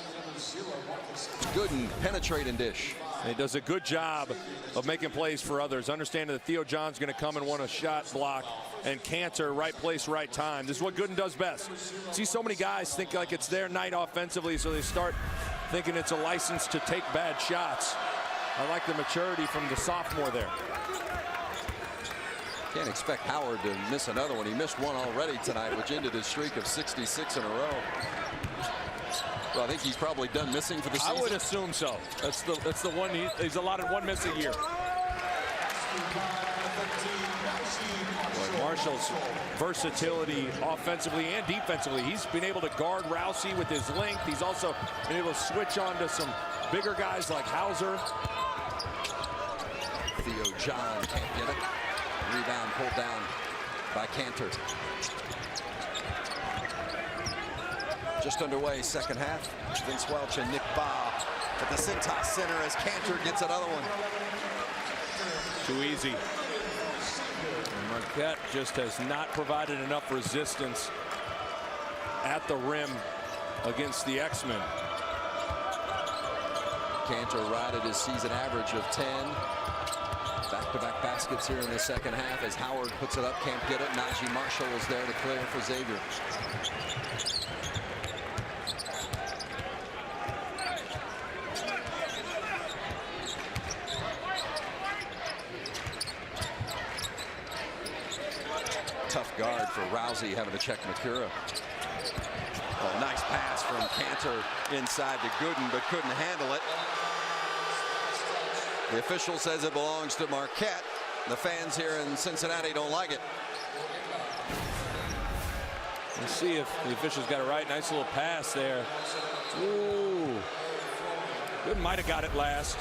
Gooden penetrate and dish. And he does a good job of making plays for others. Understanding that Theo John's going to come and want a shot block, and Cantor, right place, right time. This is what Gooden does best. See so many guys think like it's their night offensively, so they start thinking it's a license to take bad shots. I like the maturity from the sophomore there. Can't expect Howard to miss another one. He missed one already tonight, which ended his streak of 66 in a row. Well, I think he's probably done missing for the season. I would assume so. That's the one he's allotted one miss a year. Marshall's versatility offensively and defensively. He's been able to guard Rousey with his length. He's also been able to switch on to some bigger guys like Hauser. Theo John can't get it. Rebound pulled down by Cantor. Just underway, second half. Vince Welch and Nick Baugh at the Cintas Center as Cantor gets another one. Too easy. And Marquette just has not provided enough resistance at the rim against the X-Men. Cantor right at his season average of 10. Back-to-back baskets here in the second half as Howard puts it up, can't get it. Najee Marshall is there to clear for Xavier. Tough guard for Rousey, having to check Makura. Oh, nice pass from Cantor inside to Gooden, but couldn't handle it. The official says it belongs to Marquette. The fans here in Cincinnati don't like it. Let's see if the officials got it right. Nice little pass there. Ooh. Gooden might have got it last.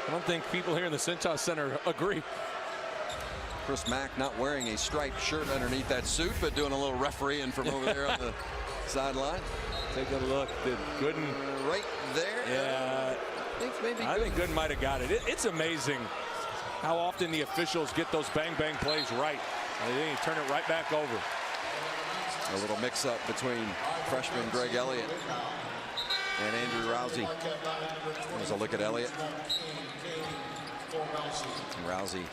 I don't think people here in the Cintas Center agree. Chris Mack not wearing a striped shirt underneath that suit, but doing a little refereeing from over there on the sideline. Take a look. Did Gooden right there? Yeah. I think Gooden might have got it. It's amazing how often the officials get those bang-bang plays right. And then you turn it right back over. A little mix-up between freshman Greg Elliott and Andrew Rousey. There's a look at Elliott. And Rousey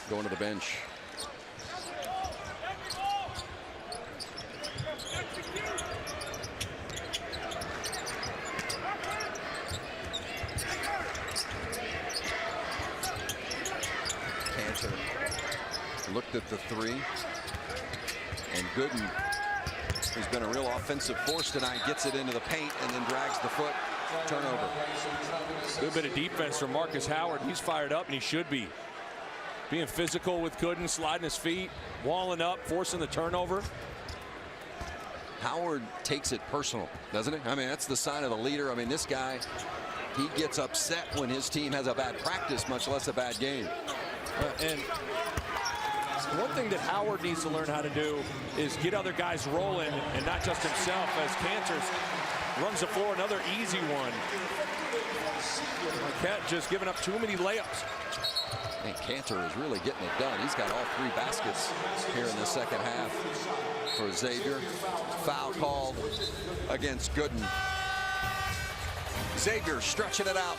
going to the bench. Cantor looked at the three. And Gooden, who's been a real offensive force tonight, gets it into the paint and then drags the foot. Turnover. Good bit of defense from Marcus Howard. He's fired up, and he should be. Being physical with Gooden, sliding his feet, walling up, forcing the turnover. Howard takes it personal, doesn't he? I mean, that's the sign of the leader. I mean, this guy, he gets upset when his team has a bad practice, much less a bad game. And one thing that Howard needs to learn how to do is get other guys rolling and not just himself, as Cantor runs the floor, another easy one. Marquette just giving up too many layups. And Cantor is really getting it done. He's got all 3 baskets here in the second half for Xavier. Foul called against Gooden. Xavier stretching it out.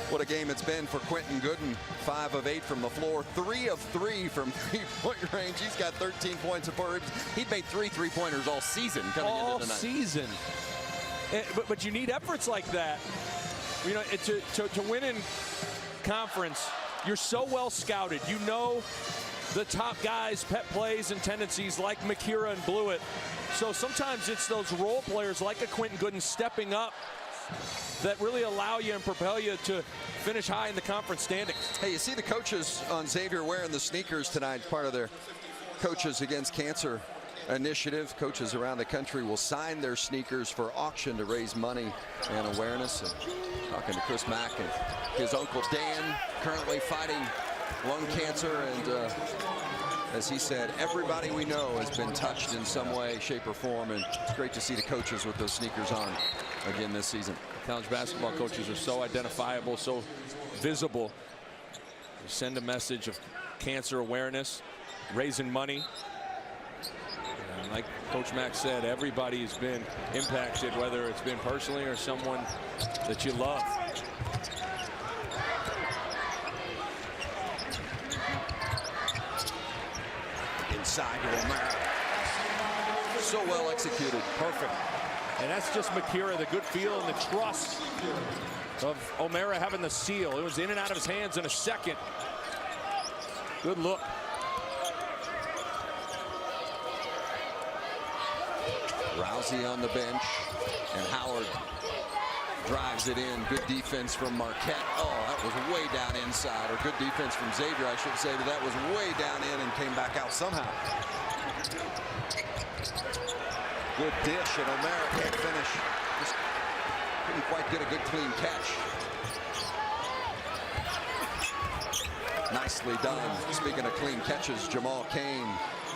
What a game it's been for Quentin Gooden. 5 of 8 from the floor, 3 of 3 from three-point range. He's got 13 points of four. He'd made 3 three-pointers all season coming into tonight. All season. But you need efforts like that. You know, to win in conference, you're so well scouted. You know the top guys' pet plays and tendencies like Makira and Blewett. So sometimes it's those role players like a Quentin Gooden stepping up that really allow you and propel you to finish high in the conference standings. Hey, you see the coaches on Xavier wearing the sneakers tonight, part of their Coaches Against Cancer initiative. Coaches around the country will sign their sneakers for auction to raise money and awareness. And talking to Chris Mack and his uncle Dan, currently fighting lung cancer, and as he said, everybody we know has been touched in some way, shape, or form, and it's great to see the coaches with those sneakers on again this season. College basketball coaches are so identifiable, so visible. They send a message of cancer awareness, raising money. And like Coach Mack said, everybody has been impacted, whether it's been personally or someone that you love. Inside to O'Mara. So well executed. Perfect. And that's just Makira, the good feel and the trust of O'Mara having the seal. It was in and out of his hands in a second. Good look. Rousey on the bench, and Howard drives it in. Good defense from Marquette. Oh, that was way down inside, or good defense from Xavier, I should say, but that was way down in and came back out somehow. Good dish, and O'Mara can't finish. Just couldn't quite get a good clean catch. Nicely done. Speaking of clean catches, Jamal Kane,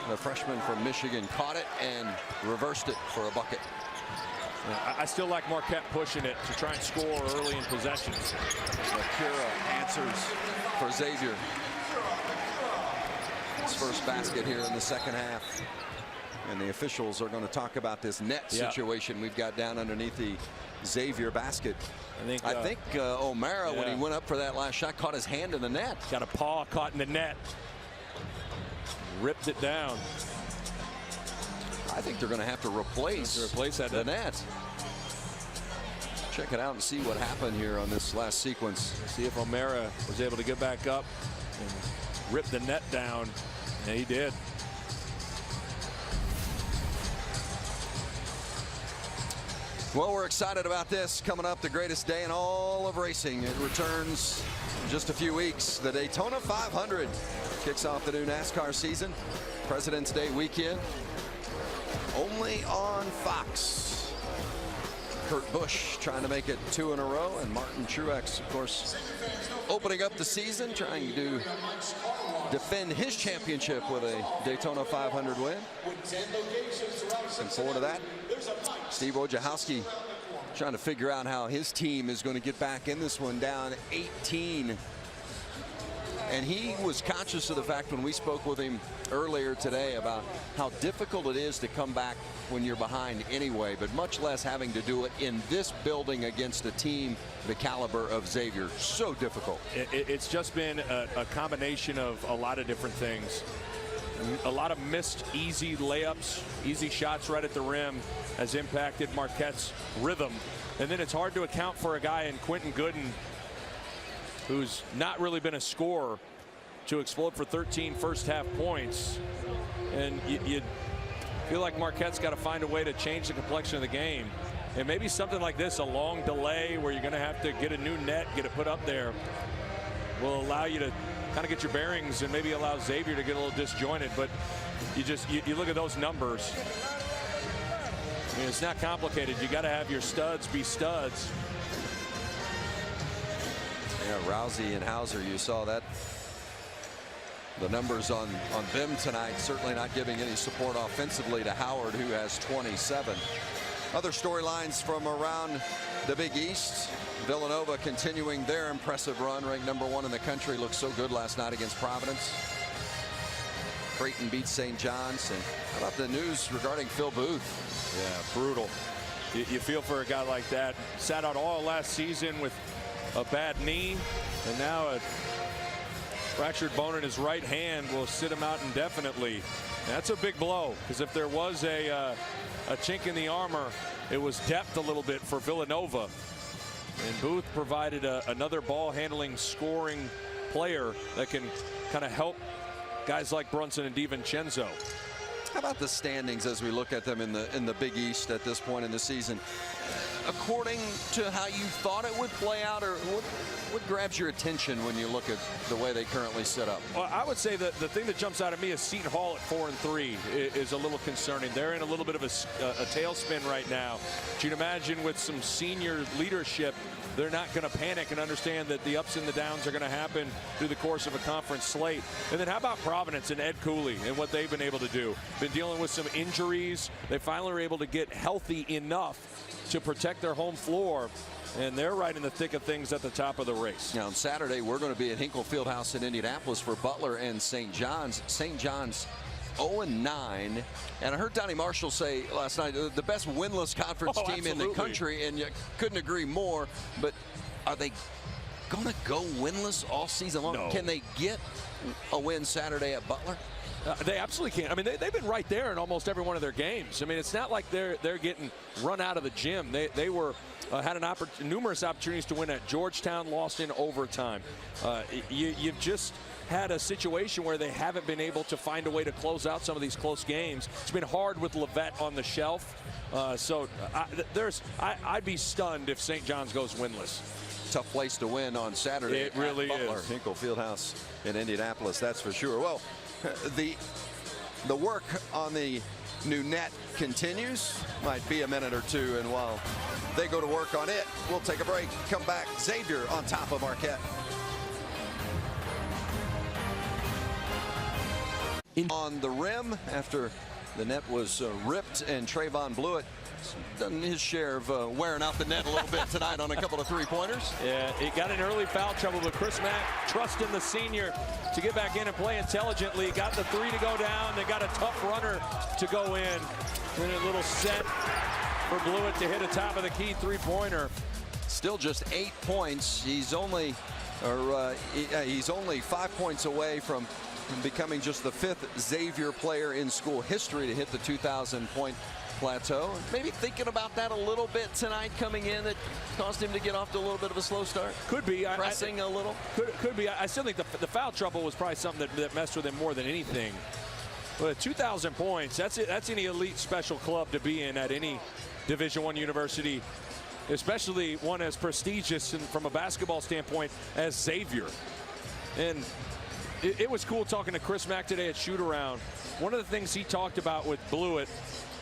the freshman from Michigan, caught it and reversed it for a bucket. I still like Marquette pushing it to try and score early in possessions. Makira answers for Xavier. His first basket here in the second half. And the officials are going to talk about this net situation we've got down underneath the Xavier basket. I think O'Mara, when he went up for that last shot, caught his hand in the net. Got a paw caught in the net. Ripped it down. I think they're going to have to replace the net. Check it out and see what happened here on this last sequence. See if O'Mara was able to get back up and rip the net down. And he did. Well, we're excited about this coming up, the greatest day in all of racing. It returns in just a few weeks. The Daytona 500 kicks off the new NASCAR season. President's Day weekend. only on Fox. Kurt Busch trying to make it 2 in a row, and Martin Truex, of course, opening up the season, trying to defend his championship with a Daytona 500 win. Looking forward to that. Steve Wojciechowski trying to figure out how his team is going to get back in this one, down 18. And he was conscious of the fact when we spoke with him earlier today about how difficult it is to come back when you're behind anyway, but much less having to do it in this building against a team the caliber of Xavier. So difficult. It's just been a combination of a lot of different things. A lot of missed easy layups, easy shots right at the rim has impacted Marquette's rhythm. And then it's hard to account for a guy in Quentin Gooden who's not really been a scorer to explode for 13 first-half points. And you feel like Marquette's got to find a way to change the complexion of the game. And maybe something like this, a long delay where you're going to have to get a new net, get it put up there, will allow you to kind of get your bearings and maybe allow Xavier to get a little disjointed. But you look at those numbers. I mean, it's not complicated. You got to have your studs be studs. Yeah, Rousey and Hauser, you saw that. The numbers on them tonight certainly not giving any support offensively to Howard, who has 27. Other storylines from around the Big East. Villanova continuing their impressive run, ranked #1 in the country. Looked so good last night against Providence. Creighton beats St. John's. And how about the news regarding Phil Booth? Yeah, brutal. You feel for a guy like that. Sat out all last season with a bad knee, and now a fractured bone in his right hand will sit him out indefinitely. And that's a big blow, because if there was a chink in the armor, it was depth a little bit for Villanova. And Booth provided another ball handling, scoring player that can kind of help guys like Brunson and DiVincenzo. How about the standings as we look at them in the Big East at this point in the season? According to how you thought it would play out, or what grabs your attention when you look at the way they currently set up? Well, I would say that the thing that jumps out at me is Seton Hall at 4-3 is a little concerning. They're in a little bit of a tailspin right now. But you'd imagine with some senior leadership, they're not going to panic and understand that the ups and the downs are going to happen through the course of a conference slate. And then how about Providence and Ed Cooley and what they've been able to do? Been dealing with some injuries. They finally were able to get healthy enough to protect their home floor, and they're right in the thick of things at the top of the race. Now on Saturday, we're going to be at Hinkle Fieldhouse in Indianapolis for Butler and St. John's. St. John's 0-9, and I heard Donnie Marshall say last night, the best winless conference team in the country, and you couldn't agree more. But are they going to go winless all season long? No. Can they get a win Saturday at Butler? They absolutely can. I mean, they've been right there in almost every one of their games. I mean, it's not like they're getting run out of the gym. They were had numerous opportunities to win at Georgetown, lost in overtime. You've just had a situation where they haven't been able to find a way to close out some of these close games. It's been hard with Levette on the shelf. I'd be stunned if St. John's goes winless. Tough place to win on Saturday. It really Butler. is. Hinkle Fieldhouse in Indianapolis, that's for sure. Well, the work on the new net continues. Might be a minute or two, and while they go to work on it, we'll take a break. Come back. Xavier on top of Marquette. On the rim after the net was ripped, and Trayvon Blewett done his share of wearing out the net a little bit tonight on a couple of three-pointers. Yeah, he got in early foul trouble, but Chris Mack trusting the senior to get back in and play intelligently. Got the three to go down. They got a tough runner to go in. Then a little set for Blewett to hit a top of the key three-pointer. Still just 8 points. He's only 5 points away from becoming just the 5th Xavier player in school history to hit the 2,000-point plateau. Maybe thinking about that a little bit tonight coming in that caused him to get off to a little bit of a slow start. Could be. Pressing a little. Could be. I still think the foul trouble was probably something that messed with him more than anything. But 2,000 points, that's any elite special club to be in at any Division I university, especially one as prestigious and from a basketball standpoint as Xavier. And it was cool talking to Chris Mack today at shoot around. One of the things he talked about with Blewett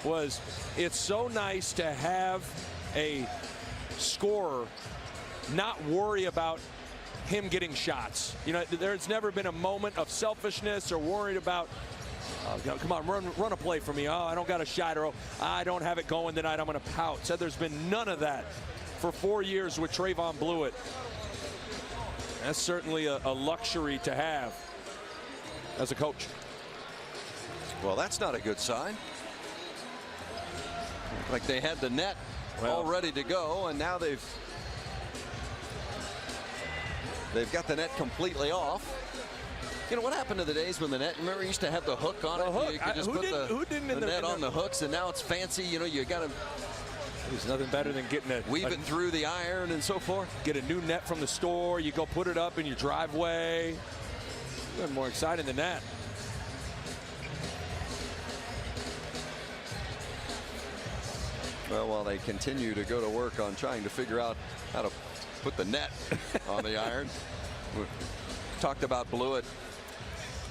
was it's so nice to have a scorer not worry about him getting shots. You know, there's never been a moment of selfishness or worried about, come on, run a play for me. Oh, I don't got a shot, or I don't have it going tonight, I'm going to pout. Said there's been none of that for 4 years with Trayvon Blewett. That's certainly a luxury to have as a coach. Well, that's not a good sign. Like they had the net all ready to go, and now they've got the net completely off. You know, what happened to the days when the net, remember, you used to have the hook on it? You could just put the net on the hooks, and now it's fancy. You know, you got to. There's nothing better than getting weave it through the iron and so forth. Get a new net from the store. You go put it up in your driveway. Nothing more exciting than that. Well, while they continue to go to work on trying to figure out how to put the net on the iron. We talked about Blewett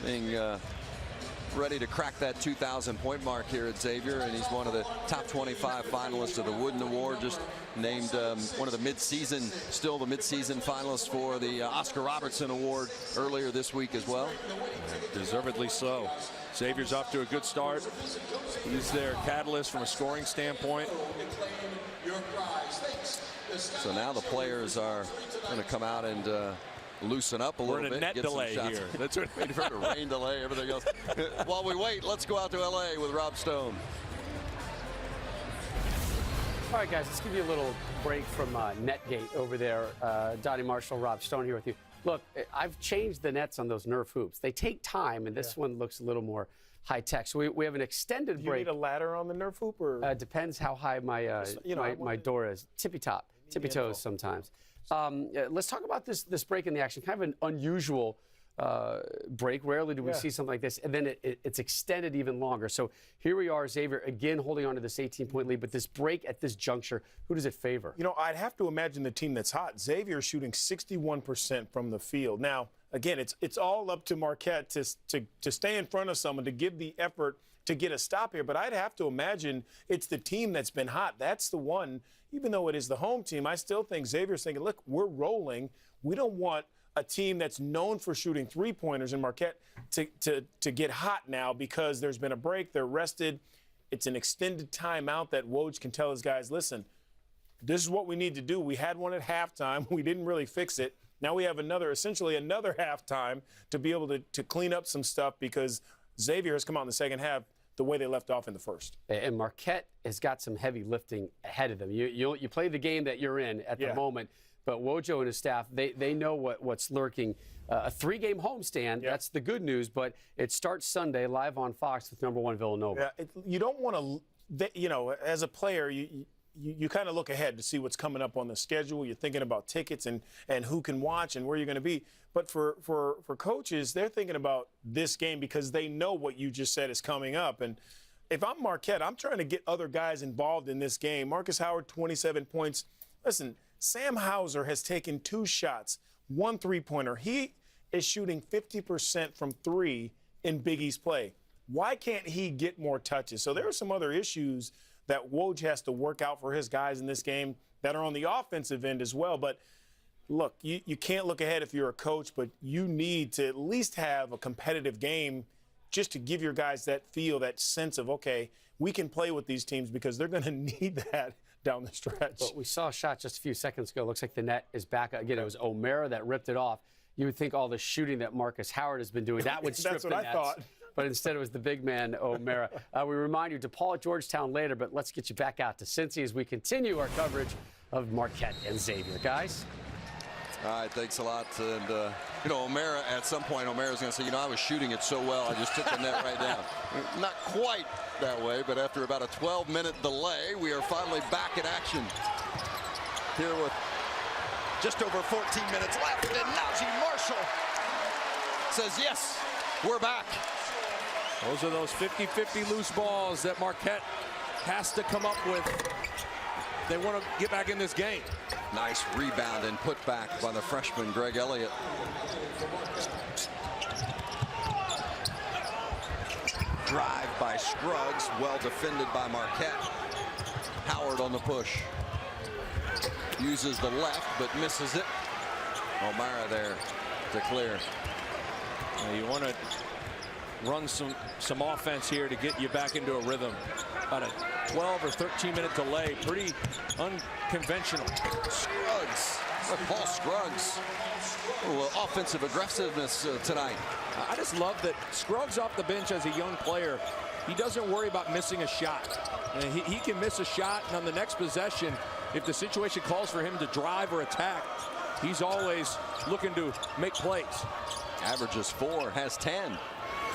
being ready to crack that 2,000-point mark here at Xavier, and he's one of the top 25 finalists of the Wooden Award, just named one of the still the mid-season finalists for the Oscar Robertson Award earlier this week as well. Deservedly so. Xavier's off to a good start. He's their catalyst from a scoring standpoint. So now the players are going to come out and loosen up a little bit. We're in a net delay here. That's right. A rain delay, everything else. While we wait, let's go out to LA with Rob Stone. All right, guys, let's give you a little break from Netgate over there. Donnie Marshall, Rob Stone here with you. Look, I've changed the nets on those Nerf hoops. They take time, and this one looks a little more high-tech. So we have an extended break. Do you need a ladder on the Nerf hoop? Or? Depends how high my door is. Tippy toes sometimes. Let's talk about this break in the action. Kind of an unusual break. Rarely do we see something like this. And then it's extended even longer. So here we are, Xavier, again holding on to this 18-point lead. But this break at this juncture, who does it favor? You know, I'd have to imagine the team that's hot. Xavier is shooting 61% from the field. Now, again, it's all up to Marquette to stay in front of someone, to give the effort to get a stop here. But I'd have to imagine it's the team that's been hot. That's the one, even though it is the home team, I still think Xavier's thinking, look, we're rolling. We don't want a team that's known for shooting three-pointers in Marquette to get hot now because there's been a break. They're rested. It's an extended timeout that Woj can tell his guys, listen, this is what we need to do. We had one at halftime. We didn't really fix it. Now we have essentially another halftime to be able to clean up some stuff because Xavier has come out in the second half the way they left off in the first. And Marquette has got some heavy lifting ahead of them. You play the game that you're in at the moment, but Wojo and his staff, they know what's lurking. A 3-game homestand, that's the good news, but it starts Sunday live on Fox with #1 Villanova. Yeah, you don't want to, as a player, you kind of look ahead to see what's coming up on the schedule. You're thinking about tickets and who can watch and where you're going to be. But for coaches, they're thinking about this game because they know what you just said is coming up. And if I'm Marquette, I'm trying to get other guys involved in this game. Marcus Howard, 27 points. Listen, Sam Hauser has taken 2 shots, 1 3-pointer. He is shooting 50% from 3 in Big East play. Why can't he get more touches? So there are some other issues that Woj has to work out for his guys in this game that are on the offensive end as well. But look, you can't look ahead if you're a coach, but you need to at least have a competitive game just to give your guys that feel, that sense of, okay, we can play with these teams because they're going to need that down the stretch. But we saw a shot just a few seconds ago. Looks like the net is back. Again, it was O'Mara that ripped it off. You would think all the shooting that Marcus Howard has been doing, that would strip the nets. That's what I thought. But instead it was the big man, O'Mara. We remind you, DePaul at Georgetown later, but let's get you back out to Cincy as we continue our coverage of Marquette and Xavier. Guys? All right, thanks a lot. And, O'Mara, at some point, O'Mara's going to say, I was shooting it so well, I just took the net right down. Not quite that way, but after about a 12-minute delay, we are finally back in action here with just over 14 minutes left. And Najee Marshall says, yes, we're back. Those are those 50-50 loose balls that Marquette has to come up with. They want to get back in this game. Nice rebound and put back by the freshman, Greg Elliott. Drive by Scruggs. Well defended by Marquette. Howard on the push. Uses the left, but misses it. O'Mara there to clear. You want to run some offense here to get you back into a rhythm. About a 12 or 13-minute delay. Pretty unconventional. Scruggs. Look, Paul Scruggs. A little offensive aggressiveness tonight. I just love that Scruggs off the bench as a young player. He doesn't worry about missing a shot. He can miss a shot, and on the next possession, if the situation calls for him to drive or attack, he's always looking to make plays. Averages 4, has 10.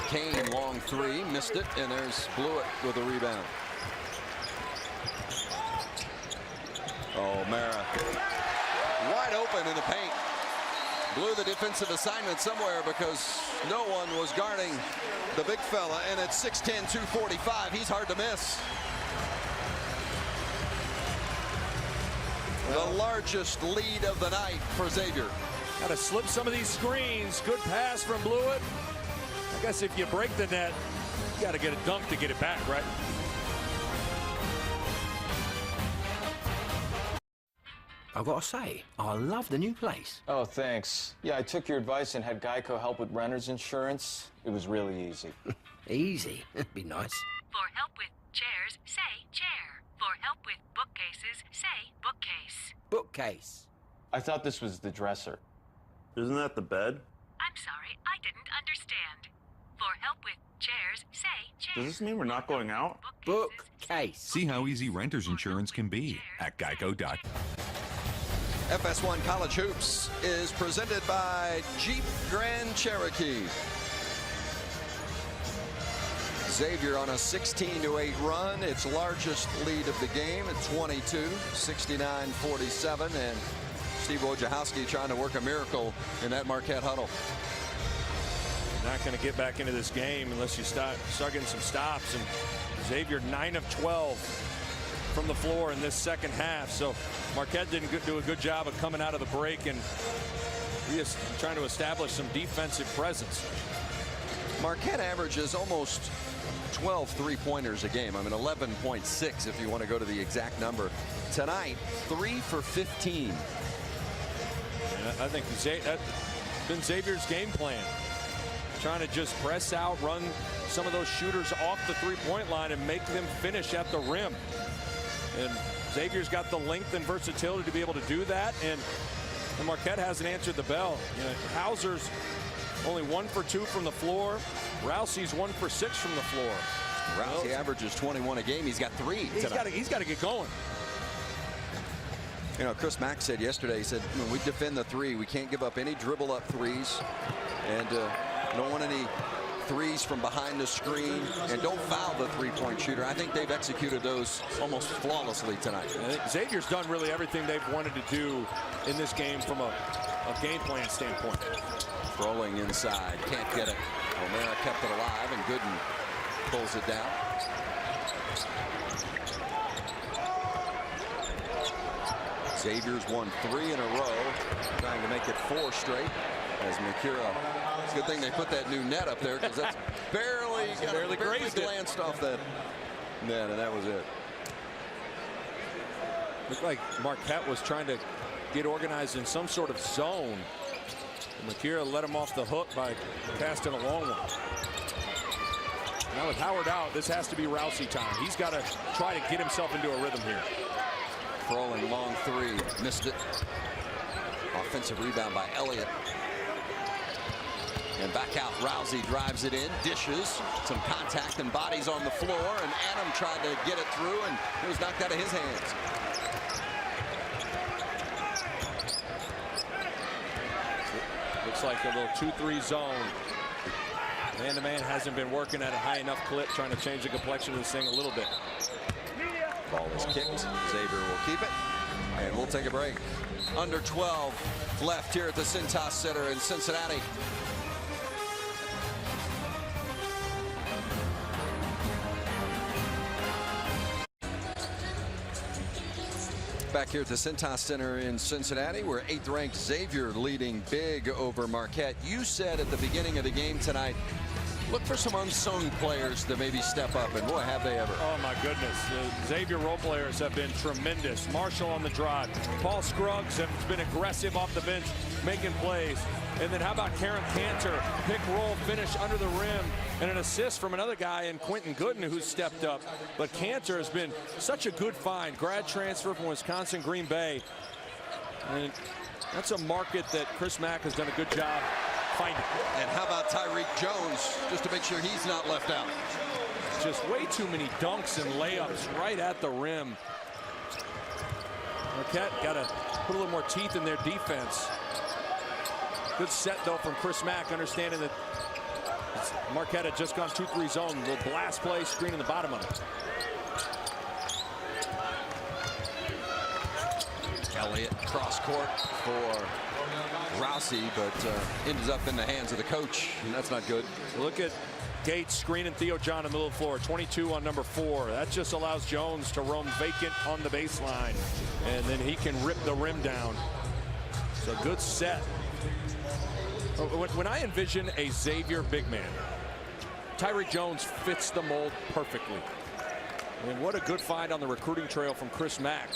Kane, long 3, missed it, and there's Blewett with a rebound. O'Mara wide open in the paint. Blew the defensive assignment somewhere because no one was guarding the big fella, and at 6'10", 245, he's hard to miss. The largest lead of the night for Xavier. Got to slip some of these screens. Good pass from Blewett. I guess if you break the net, you got to get a dunk to get it back, right? I've got to say, I love the new place. Oh, thanks. Yeah, I took your advice and had Geico help with renter's insurance. It was really easy. Easy. That'd be nice. For help with chairs, say chair. For help with bookcases, say bookcase. Bookcase. I thought this was the dresser. Isn't that the bed? I'm sorry, I didn't understand. For help with chairs, say chair. Does this mean we're not going out? Bookcase. See how easy renter's insurance can be at geico.com. FS1 College Hoops is presented by Jeep Grand Cherokee. Xavier on a 16-8 run, its largest lead of the game at 22, 69-47, and Steve Wojciechowski trying to work a miracle in that Marquette huddle. Not going to get back into this game unless you start getting some stops. And Xavier 9 of 12 from the floor in this second half. So Marquette didn't do a good job of coming out of the break and just trying to establish some defensive presence. Marquette averages almost 12 three-pointers a game. I mean, 11.6 if you want to go to the exact number. Tonight, 3 for 15. And I think that's been Xavier's game plan. Trying to just press out, run some of those shooters off the three-point line and make them finish at the rim. And Xavier's got the length and versatility to be able to do that. And Marquette hasn't answered the bell. You know, Hauser's only 1 for 2 from the floor. Rousey's 1 for 6 from the floor. Rousey averages 21 a game. He's got 3 tonight. He's got to get going. You know, Chris Mack said yesterday, he said, when we defend the 3, we can't give up any dribble up threes. And don't want any threes from behind the screen, and don't foul the three-point shooter. I think they've executed those almost flawlessly tonight. I think Xavier's done really everything they've wanted to do in this game from a game plan standpoint. Rolling inside, can't get it. O'Mara kept it alive, and Gooden pulls it down. Xavier's won 3 in a row, trying to make it 4 straight as Makira. It's a good thing they put that new net up there, because that's barely glanced off that net, and that was it. Looked like Marquette was trying to get organized in some sort of zone. And Makira let him off the hook by casting a long one. Now with Howard out, this has to be Rousey time. He's got to try to get himself into a rhythm here. Throwing long 3, missed it. Offensive rebound by Elliott. And back out, Rousey drives it in, dishes, some contact and bodies on the floor, and Adam tried to get it through, and it was knocked out of his hands. Looks like a little 2-3 zone. Man-to-man hasn't been working at a high enough clip, trying to change the complexion of this thing a little bit. Ball is kicked. Xavier will keep it, and we'll take a break. Under 12 left here at the Cintas Center in Cincinnati. Back here at the Cintas Center in Cincinnati, where 8th-ranked Xavier leading big over Marquette. You said at the beginning of the game tonight Look for some unsung players to maybe step up, and boy, have they ever. Oh, my goodness. Xavier role players have been tremendous. Marshall on the drive. Paul Scruggs has been aggressive off the bench, making plays. And then how about Karen Cantor? Pick, roll, finish under the rim, and an assist from another guy in Quentin Gooden who's stepped up. But Cantor has been such a good find. Grad transfer from Wisconsin, Green Bay. And that's a market that Chris Mack has done a good job finding. And how about Tyreek Jones, just to make sure he's not left out. Just way too many dunks and layups right at the rim. Marquette got to put a little more teeth in their defense. Good set, though, from Chris Mack, understanding that Marquette had just gone 2-3 zone. A little blast play, screen in the bottom of it. Elliott cross court for Rousey, but ends up in the hands of the coach, and that's not good. Look at Gates screening Theo John in the middle of the floor. 22 on number 4. That just allows Jones to roam vacant on the baseline, and then he can rip the rim down. So good set. When I envision a Xavier big man, Tyreek Jones fits the mold perfectly. And what a good find on the recruiting trail from Chris Mack.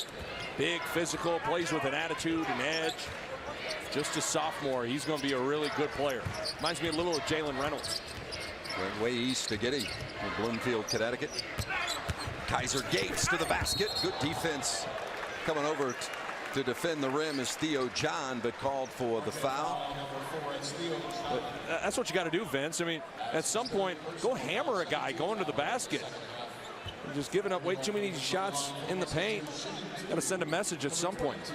Big, physical, plays with an attitude, an edge. Just a sophomore, he's going to be a really good player. Reminds me a little of Jalen Reynolds. Went way east to Getty in Bloomfield, Connecticut. Kaiser Gates to the basket. Good defense. Coming over to defend the rim is Theo John, but called for the foul. But that's what you got to do, Vince. I mean, at some point, go hammer a guy going to the basket. You're just giving up way too many shots in the paint. Got to send a message at some point.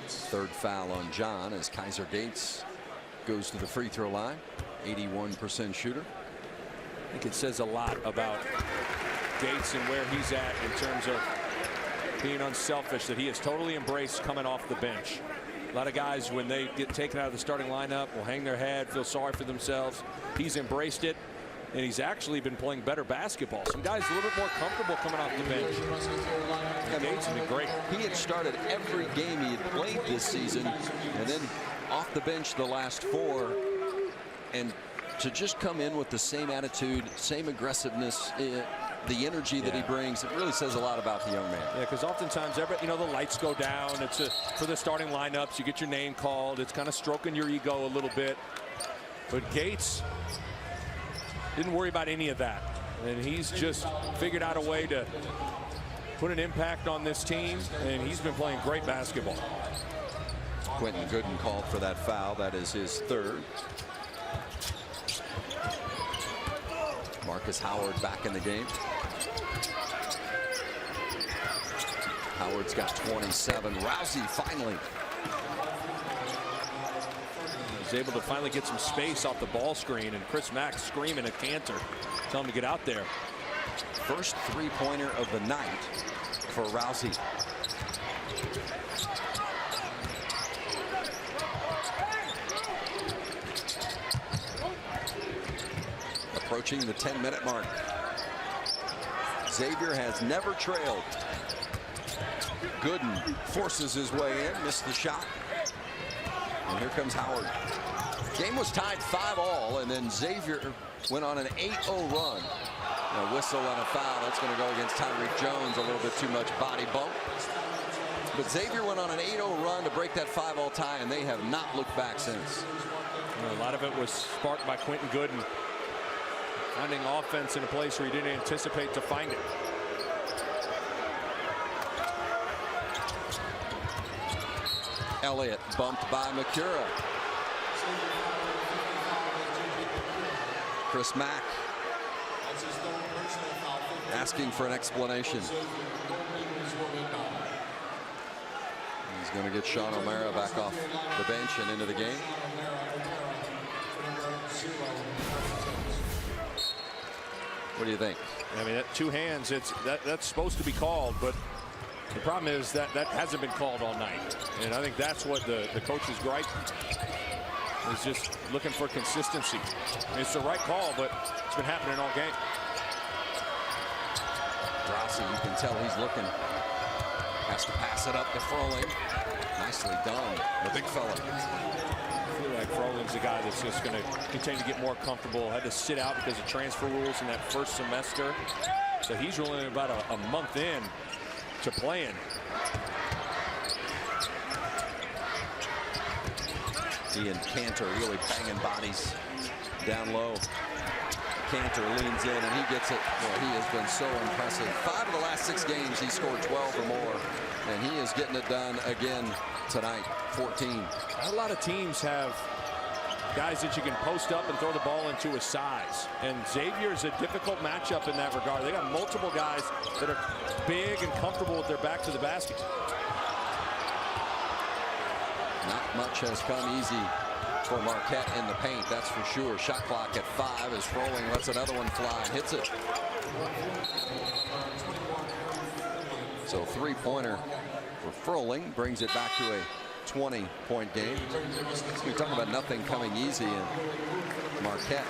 Third foul on John as Kaiser Gates goes to the free throw line. 81% shooter. I think it says a lot about Gates and where he's at in terms of being unselfish, that he has totally embraced coming off the bench. A lot of guys, when they get taken out of the starting lineup, will hang their head, feel sorry for themselves. He's embraced it, and he's actually been playing better basketball. Some guys a little bit more comfortable coming off the bench. And Gates has been great. He had started every game he had played this season, and then off the bench the last 4. And to just come in with the same attitude, same aggressiveness, the energy that he brings, it really says a lot about the young man. Yeah, because oftentimes, the lights go down. It's for the starting lineups. You get your name called. It's kind of stroking your ego a little bit. But Gates didn't worry about any of that. And he's just figured out a way to put an impact on this team. And he's been playing great basketball. Quentin Gooden called for that foul. That is his 3rd. Marcus Howard back in the game. Howard's got 27. Rousey finally. He's able to finally get some space off the ball screen, and Chris Mack screaming at Cantor, telling him to get out there. First 3-pointer of the night for Rousey. Approaching the 10-minute mark. Xavier has never trailed. Gooden forces his way in, missed the shot. And here comes Howard. Game was tied 5-all, and then Xavier went on an 8-0 run. A whistle and a foul. That's going to go against Tyreek Jones. A little bit too much body bump. But Xavier went on an 8-0 run to break that 5-all tie, and they have not looked back since. A lot of it was sparked by Quentin Gooden finding offense in a place where he didn't anticipate to find it. Elliott bumped by McCura. Chris Mack asking for an explanation. He's going to get Sean O'Mara back off the bench and into the game. What do you think? I mean, two hands, that's supposed to be called, but the problem is that hasn't been called all night. And I think that's what the coach's gripe is, just looking for consistency. I mean, it's the right call, but it's been happening all game. Rousey, you can tell he's looking. Has to pass it up to Froling. Nicely done, the big fella. I feel like Frolin's a guy that's just going to continue to get more comfortable. Had to sit out because of transfer rules in that first semester. So he's only about a month in to playing. He and Cantor really banging bodies down low. Cantor leans in and he gets it. Boy, he has been so impressive. 5 of the last 6 games he scored 12 or more, and he is getting it done again tonight. 14. A lot of teams have guys that you can post up and throw the ball into his size, and Xavier is a difficult matchup in that regard. They got multiple guys that are big and comfortable with their back to the basket. Not much has come easy for Marquette in the paint, that's for sure. Shot clock at 5 as Froling lets another one fly and hits it. So 3-pointer for Froling brings it back to a 20-point game. We talk about nothing coming easy, and Marquette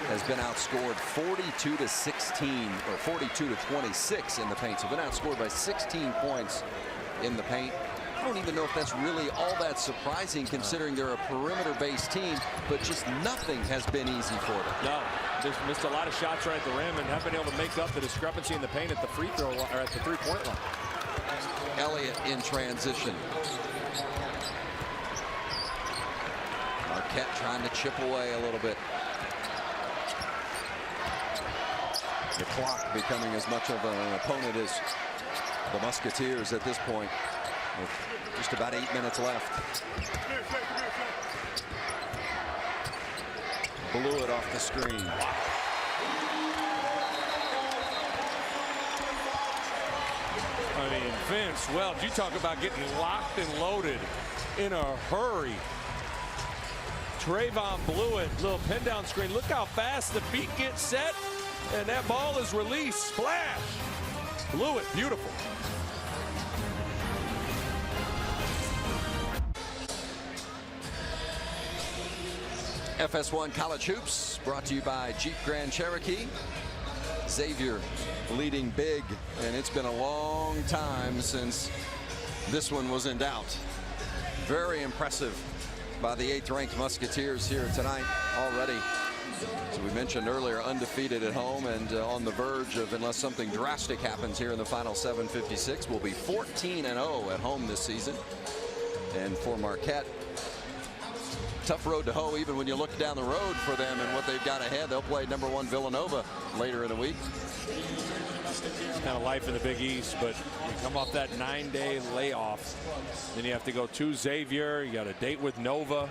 has been outscored 42-16 or 42-26 in the paint. So been outscored by 16 points in the paint. I don't even know if that's really all that surprising considering they're a perimeter-based team, but just nothing has been easy for them. No, just missed a lot of shots right at the rim and haven't been able to make up the discrepancy in the paint at the free throw line, or at the 3-point line. Elliott in transition. Marquette trying to chip away a little bit. The clock becoming as much of an opponent as the Musketeers at this point, with just about 8 minutes left. Blew it off the screen. I mean, Vince Welch, you talk about getting locked and loaded in a hurry. Trayvon blew it, little pin down screen. Look how fast the feet get set, and that ball is released. Splash. Blew it, beautiful. FS1 College Hoops brought to you by Jeep Grand Cherokee. Xavier leading big, and it's been a long time since this one was in doubt. Very impressive by the 8th-ranked Musketeers here tonight already. As we mentioned earlier, undefeated at home and on the verge of, unless something drastic happens here in the final 7:56, will be 14-0 at home this season. And for Marquette, tough road to hoe even when you look down the road for them and what they've got ahead. They'll play #1 Villanova later in the week. It's kind of life in the Big East, but you come off that 9-day layoff, then you have to go to Xavier. You got a date with Nova.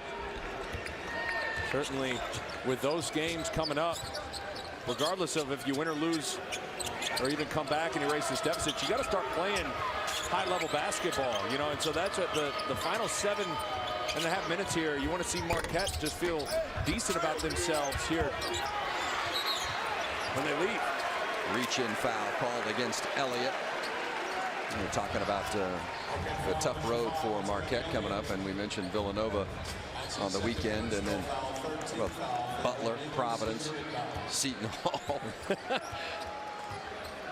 Certainly with those games coming up, regardless of if you win or lose or even come back and erase this deficit, you got to start playing high-level basketball, you know, and so that's what the final 7.5 minutes here. You want to see Marquette just feel decent about themselves here when they leave. Reach-in foul called against Elliott. We're talking about the tough road for Marquette coming up, and we mentioned Villanova on the weekend, and then Butler, Providence, Seton Hall.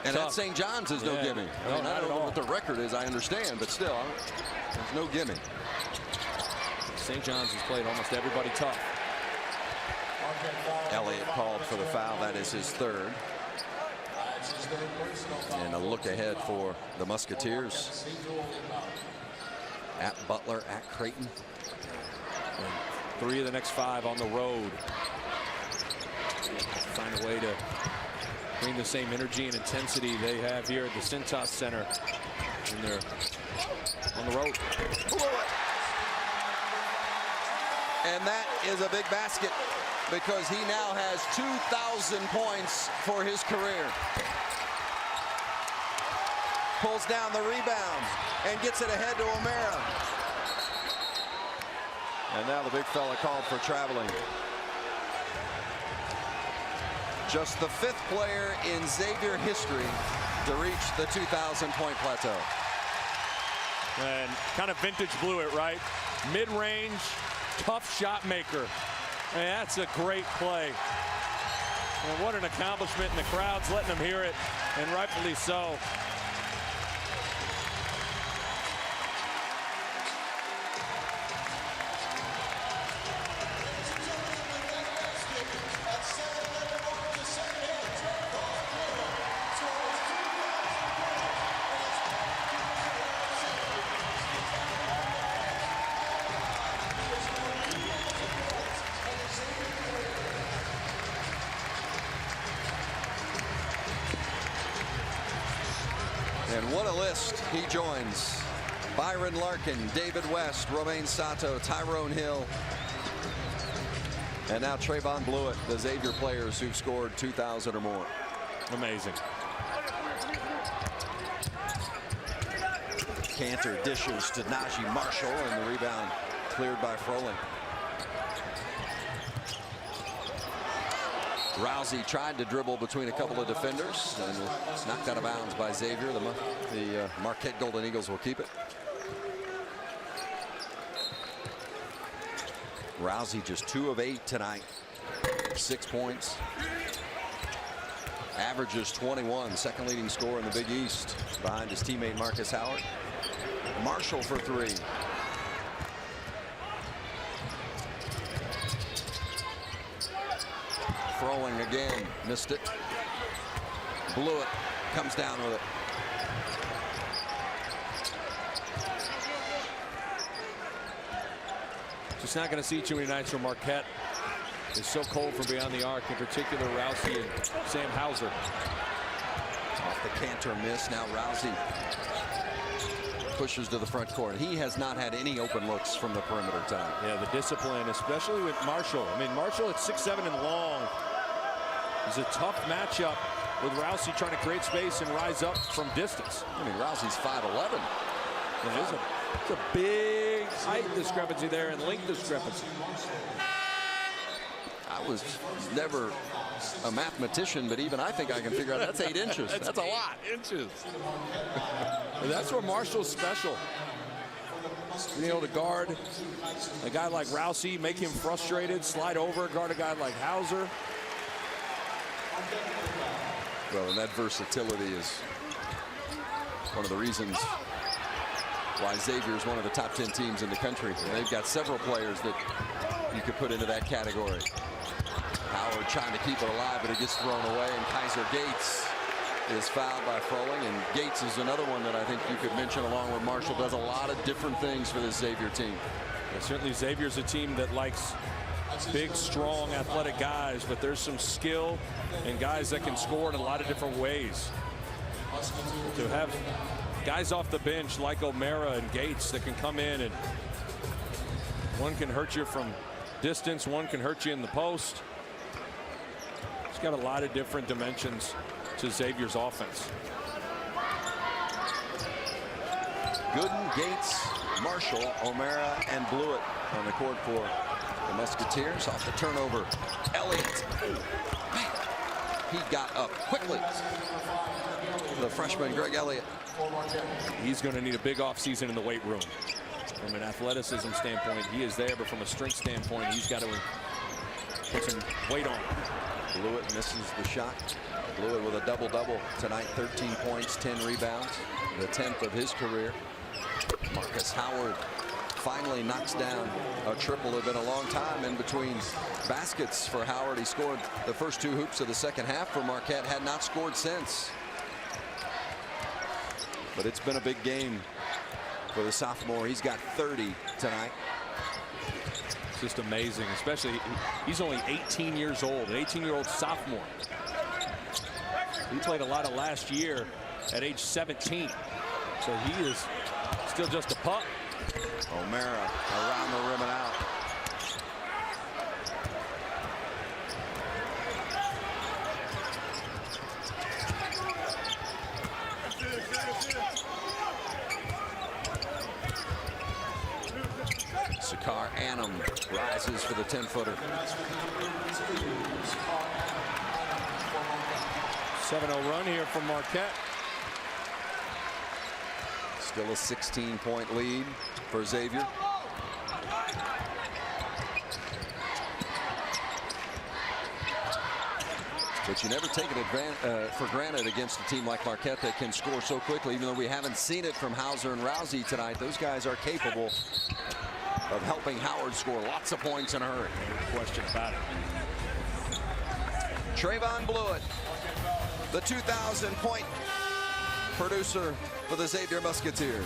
And at St. John's is no gimme. I mean, I don't know what the record is, I understand, but still, there's no gimme. St. John's has played almost everybody tough. Elliott called for the foul. That is his 3rd. And a look ahead for the Musketeers. At Butler, at Creighton. And 3 of the next 5 on the road. Find a way to bring the same energy and intensity they have here at the Cintas Center. And they're on the road. And that is a big basket because he now has 2,000 points for his career. Pulls down the rebound and gets it ahead to O'Mara. And now the big fella called for traveling. Just the 5th player in Xavier history to reach the 2,000-point plateau. And kind of vintage Blue it, right? Mid-range, tough shot maker. And that's a great play. And what an accomplishment, and the crowd's letting them hear it, and rightfully so. list. He joins Byron Larkin, David West, Romain Sato, Tyrone Hill, and now Trayvon Blewett, the Xavier players who've scored 2,000 or more. Amazing. Cantor dishes to Najee Marshall, and the rebound cleared by Froling. Rousey tried to dribble between a couple of defenders and was knocked out of bounds by Xavier. The Marquette Golden Eagles will keep it. Rousey just 2 of 8 tonight. 6 points. Averages 21, second leading scorer in the Big East behind his teammate Marcus Howard. Marshall for 3. Throwing again, missed it. Blewett comes down with it. Just not going to see too many nights where Marquette is so cold from beyond the arc, in particular Rousey and Sam Hauser. Off the Cantor miss, now Rousey pushes to the front court. He has not had any open looks from the perimeter tonight. Yeah, the discipline, especially with Marshall. I mean, Marshall at 6'7" and long. It's a tough matchup with Rousey trying to create space and rise up from distance. I mean, Rousey's 5'11". It's a big height discrepancy there and length discrepancy. I was never a mathematician, but even I think I can figure out that's 8 inches. That's a lot. Inches. That's where Marshall's special. Being able to guard a guy like Rousey, make him frustrated, slide over, guard a guy like Hauser. Well, and that versatility is one of the reasons why Xavier is one of the top 10 teams in the country. And they've got several players that you could put into that category. Howard trying to keep it alive, but it gets thrown away, and Kaiser Gates is fouled by Froling. And Gates is another one that I think you could mention, along with Marshall, does a lot of different things for this Xavier team. And certainly Xavier's a team that likes big, strong, athletic guys, but there's some skill and guys that can score in a lot of different ways. To have guys off the bench like O'Mara and Gates that can come in, and one can hurt you from distance, one can hurt you in the post. It's got a lot of different dimensions to Xavier's offense. Gooden, Gates, Marshall, O'Mara, and Blewett on the court for the Musketeers. Off the turnover, Elliott. He got up quickly. The freshman, Greg Elliott. He's going to need a big offseason in the weight room. From an athleticism standpoint, he is there, but from a strength standpoint, he's got to put some weight on. Blewett misses the shot. Blewett with a double-double tonight, 13 points, 10 rebounds, the 10th of his career. Marcus Howard finally knocks down a triple. It had been a long time in between baskets for Howard. He scored the first 2 hoops of the second half for Marquette, had not scored since. But it's been a big game for the sophomore. He's got 30 tonight. It's just amazing, especially he's only 18 years old, an 18-year-old sophomore. He played a lot of last year at age 17. So he is still just a pup. O'Mara around the rim and out. Sakar Annam rises for the 10-footer. 7-0 run here from Marquette. Still a 16-point lead for Xavier. But you never take it for granted against a team like Marquette that can score so quickly, even though we haven't seen it from Hauser and Rousey tonight. Those guys are capable of helping Howard score lots of points in a hurry. No question about it. Trayvon Blewett, the 2,000-point producer for the Xavier Musketeers.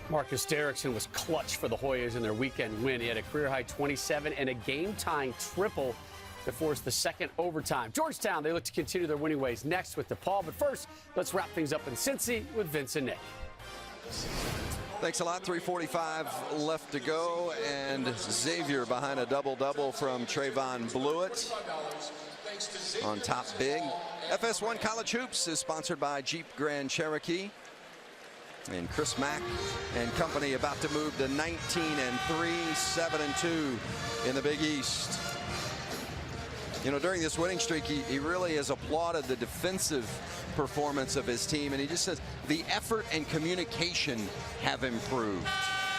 Marcus Derrickson was clutch for the Hoyas in their weekend win. He had a career-high 27 and a game-tying triple. to force the second overtime. Georgetown, they look to continue their winning ways next with DePaul. But first, let's wrap things up in Cincy with Vince and Nick. Thanks a lot. 3:45 left to go, and Xavier behind a double-double from Trayvon Blewett on top big. FS1 College Hoops is sponsored by Jeep Grand Cherokee. And Chris Mack and company about to move to 19-3, 7-2 in the Big East. You know, during this winning streak, he really has applauded the defensive performance of his team, and he just says the effort and communication have improved.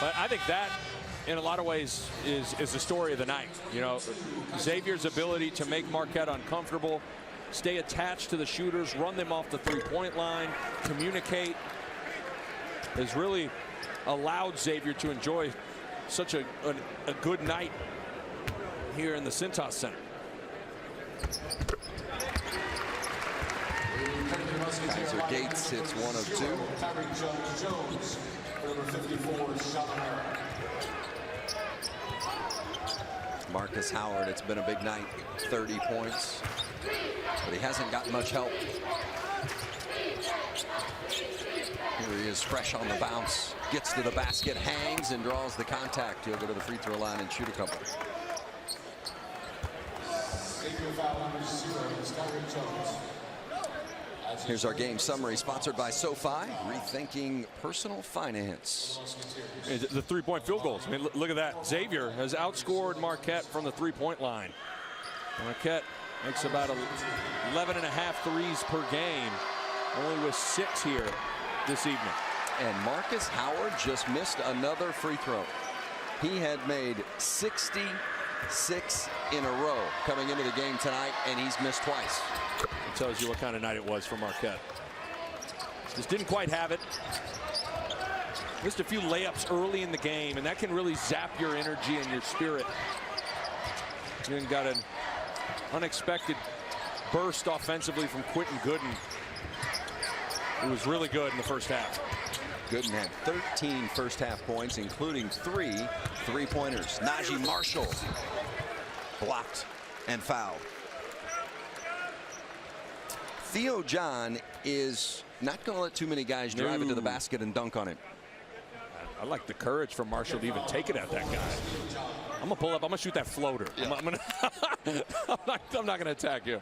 But I think that, in a lot of ways, is the story of the night. You know, Xavier's ability to make Marquette uncomfortable, stay attached to the shooters, run them off the three-point line, communicate, has really allowed Xavier to enjoy such a good night here in the Cintas Center. Kaiser Gates hits one of two. Marcus Howard, it's been a big night, 30 points, but he hasn't got much help. Here he is, fresh on the bounce, gets to the basket, hangs, and draws the contact. He'll go to the free throw line and shoot a couple. Here's our game summary, sponsored by SoFi, rethinking personal finance. The three-point field goals. I mean, look at that. Xavier has outscored Marquette from the three-point line. Marquette makes about 11.5 threes per game, only with 6 here this evening. And Marcus Howard just missed another free throw. He had made 66 in a row coming into the game tonight, and he's missed twice. It tells you what kind of night it was for Marquette. Just didn't quite have it. Missed a few layups early in the game, and that can really zap your energy and your spirit. And then got an unexpected burst offensively from Quentin Gooden. It was really good in the first half. Gooden had 13 first half points, including 3 three-pointers. Najee Marshall blocked and fouled. Theo John is not going to let too many guys drive into the basket and dunk on him. I like the courage for Marshall to even take it at that guy. I'm going to pull up. I'm going to shoot that floater. Yeah. I'm not going to attack you.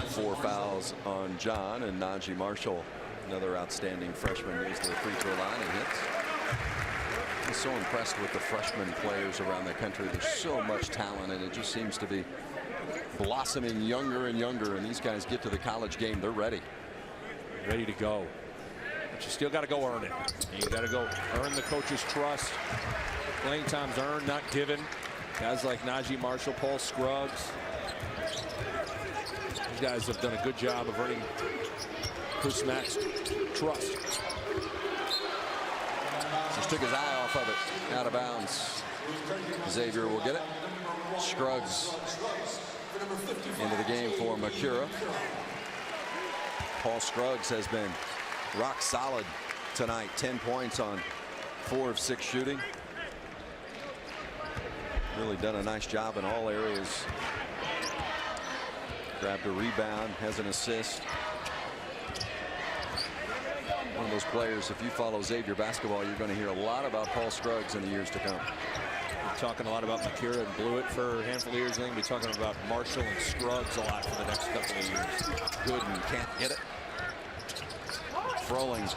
4 fouls on John, and Najee Marshall, another outstanding freshman, goes to the free throw line and hits. I'm so impressed with the freshman players around the country. There's so much talent, and it just seems to be blossoming younger and younger, and these guys get to the college game, they're ready. Ready to go. But you still got to go earn it. You got to go earn the coach's trust. Playing time's earned, not given. Guys like Najee Marshall, Paul Scruggs. These guys have done a good job of earning Chris Mack's trust. Just took his eye off of it, out of bounds. Xavier will get it. Scruggs into the game for Makura. Paul Scruggs has been rock solid tonight. 10 points on 4 of 6 shooting. Really done a nice job in all areas. Grabbed a rebound, has an assist. One of those players, if you follow Xavier basketball, you're going to hear a lot about Paul Scruggs in the years to come. We're talking a lot about Makura and Blewett for a handful of years. I think we're talking about Marshall and Scruggs a lot for the next couple of years. Gooden can't hit it. Froling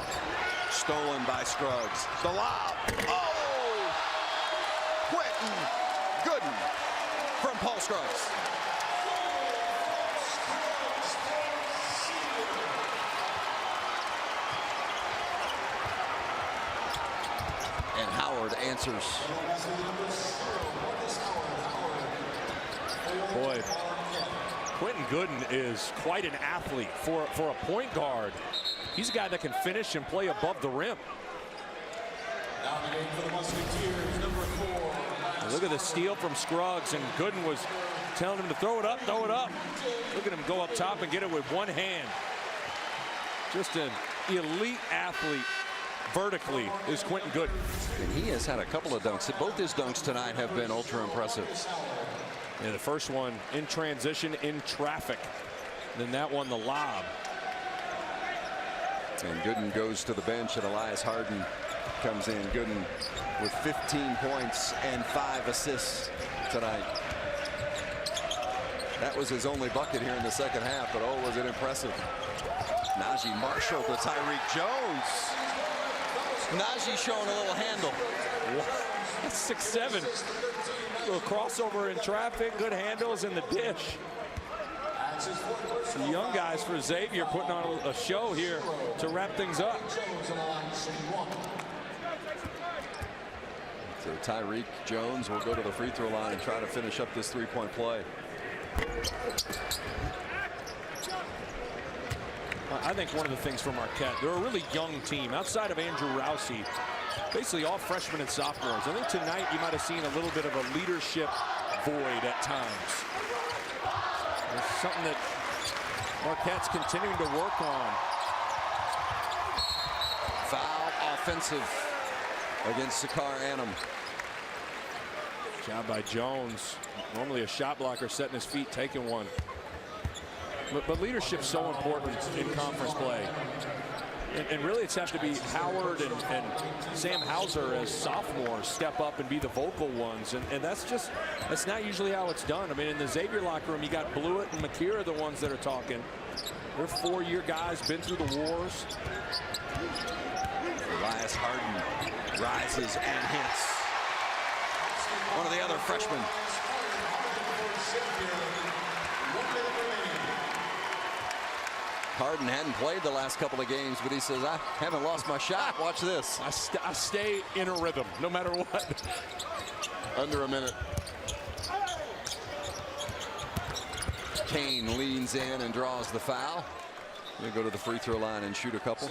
stolen by Scruggs. The lob. Oh! Quentin Gooden from Paul Scruggs. And Howard answers. Boy, Quentin Gooden is quite an athlete for a point guard. He's a guy that can finish and play above the rim. And look at the steal from Scruggs, and Gooden was telling him to throw it up, throw it up. Look at him go up top and get it with one hand. Just an elite athlete. vertically is Quentin Gooden. And he has had a couple of dunks. Both his dunks tonight have been ultra impressive. Yeah, the first one in transition in traffic. Then that one, the lob. And Gooden goes to the bench, and Elias Harden comes in. Gooden with 15 points and 5 assists tonight. That was his only bucket here in the second half, but oh, was it impressive. Najee Marshall to Tyreek Jones. Najee showing a little handle. That's 6'7". Little crossover in traffic, good handles in the dish. The young guys for Xavier putting on a show here to wrap things up. So Tyreek Jones will go to the free throw line and try to finish up this three-point play. I think one of the things for Marquette, they're a really young team. Outside of Andrew Rousey, basically all freshmen and sophomores. I think tonight you might have seen a little bit of a leadership void at times. It's something that Marquette's continuing to work on. Foul offensive against Sakar Annam. Job by Jones. Normally a shot blocker setting his feet, taking one. But leadership's so important in conference play. And really it's have to be Howard and Sam Hauser as sophomores step up and be the vocal ones. And that's not usually how it's done. I mean, in the Xavier locker room, you got Blewett and McKeer are the ones that are talking. They're four-year guys, been through the wars. Elias Harden rises and hits. One of the other freshmen. Harden hadn't played the last couple of games, but he says, I haven't lost my shot. Watch this. I stay in a rhythm, no matter what. Under a minute. Kane leans in and draws the foul. He'll go to the free throw line and shoot a couple.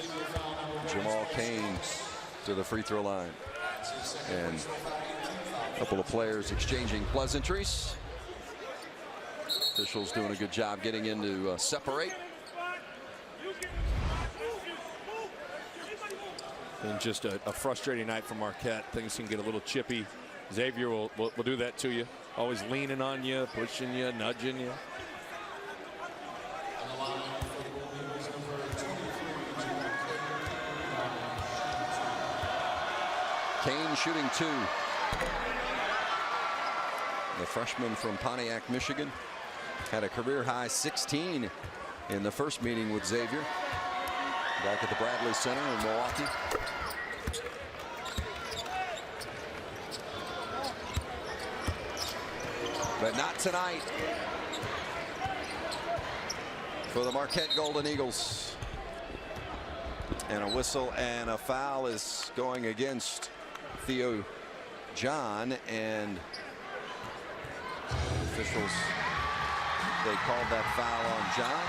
Jamal Kane to the free throw line. And a couple of players exchanging pleasantries. Officials doing a good job getting in to separate. And just a frustrating night for Marquette. Things can get a little chippy. Xavier will do that to you. Always leaning on you, pushing you, nudging you. Kane shooting 2. The freshman from Pontiac, Michigan, had a career-high 16 in the first meeting with Xavier. Back at the Bradley Center in Milwaukee. But not tonight for the Marquette Golden Eagles. And a whistle and a foul is going against Theo John, and officials, they called that foul on John.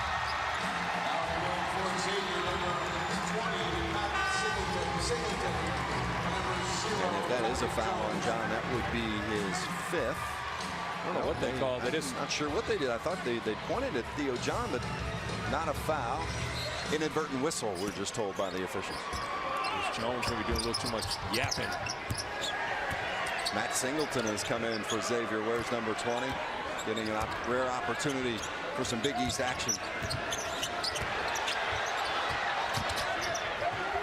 And if that is a foul on John, that would be his 5th. I don't know what they called. They just not sure what they did. I thought they pointed at Theo John, but not a foul. Inadvertent whistle, we're just told by the officials. Jones maybe doing a little too much yapping. Matt Singleton has come in for Xavier. Wears number 20, getting a rare opportunity for some Big East action.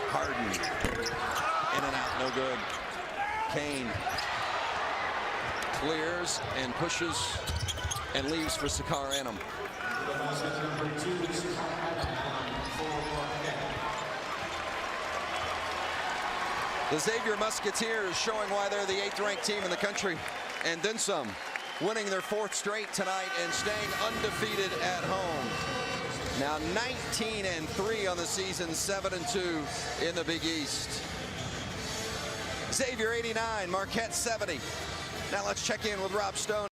Harden in and out, no good. Kane clears and pushes and leaves for Sakar Annam. The Xavier Musketeers showing why they're the 8th ranked team in the country, and then some, winning their 4th straight tonight and staying undefeated at home. Now 19-3 on the season, 7-2 in the Big East. Xavier 89, Marquette 70. Now let's check in with Rob Stone.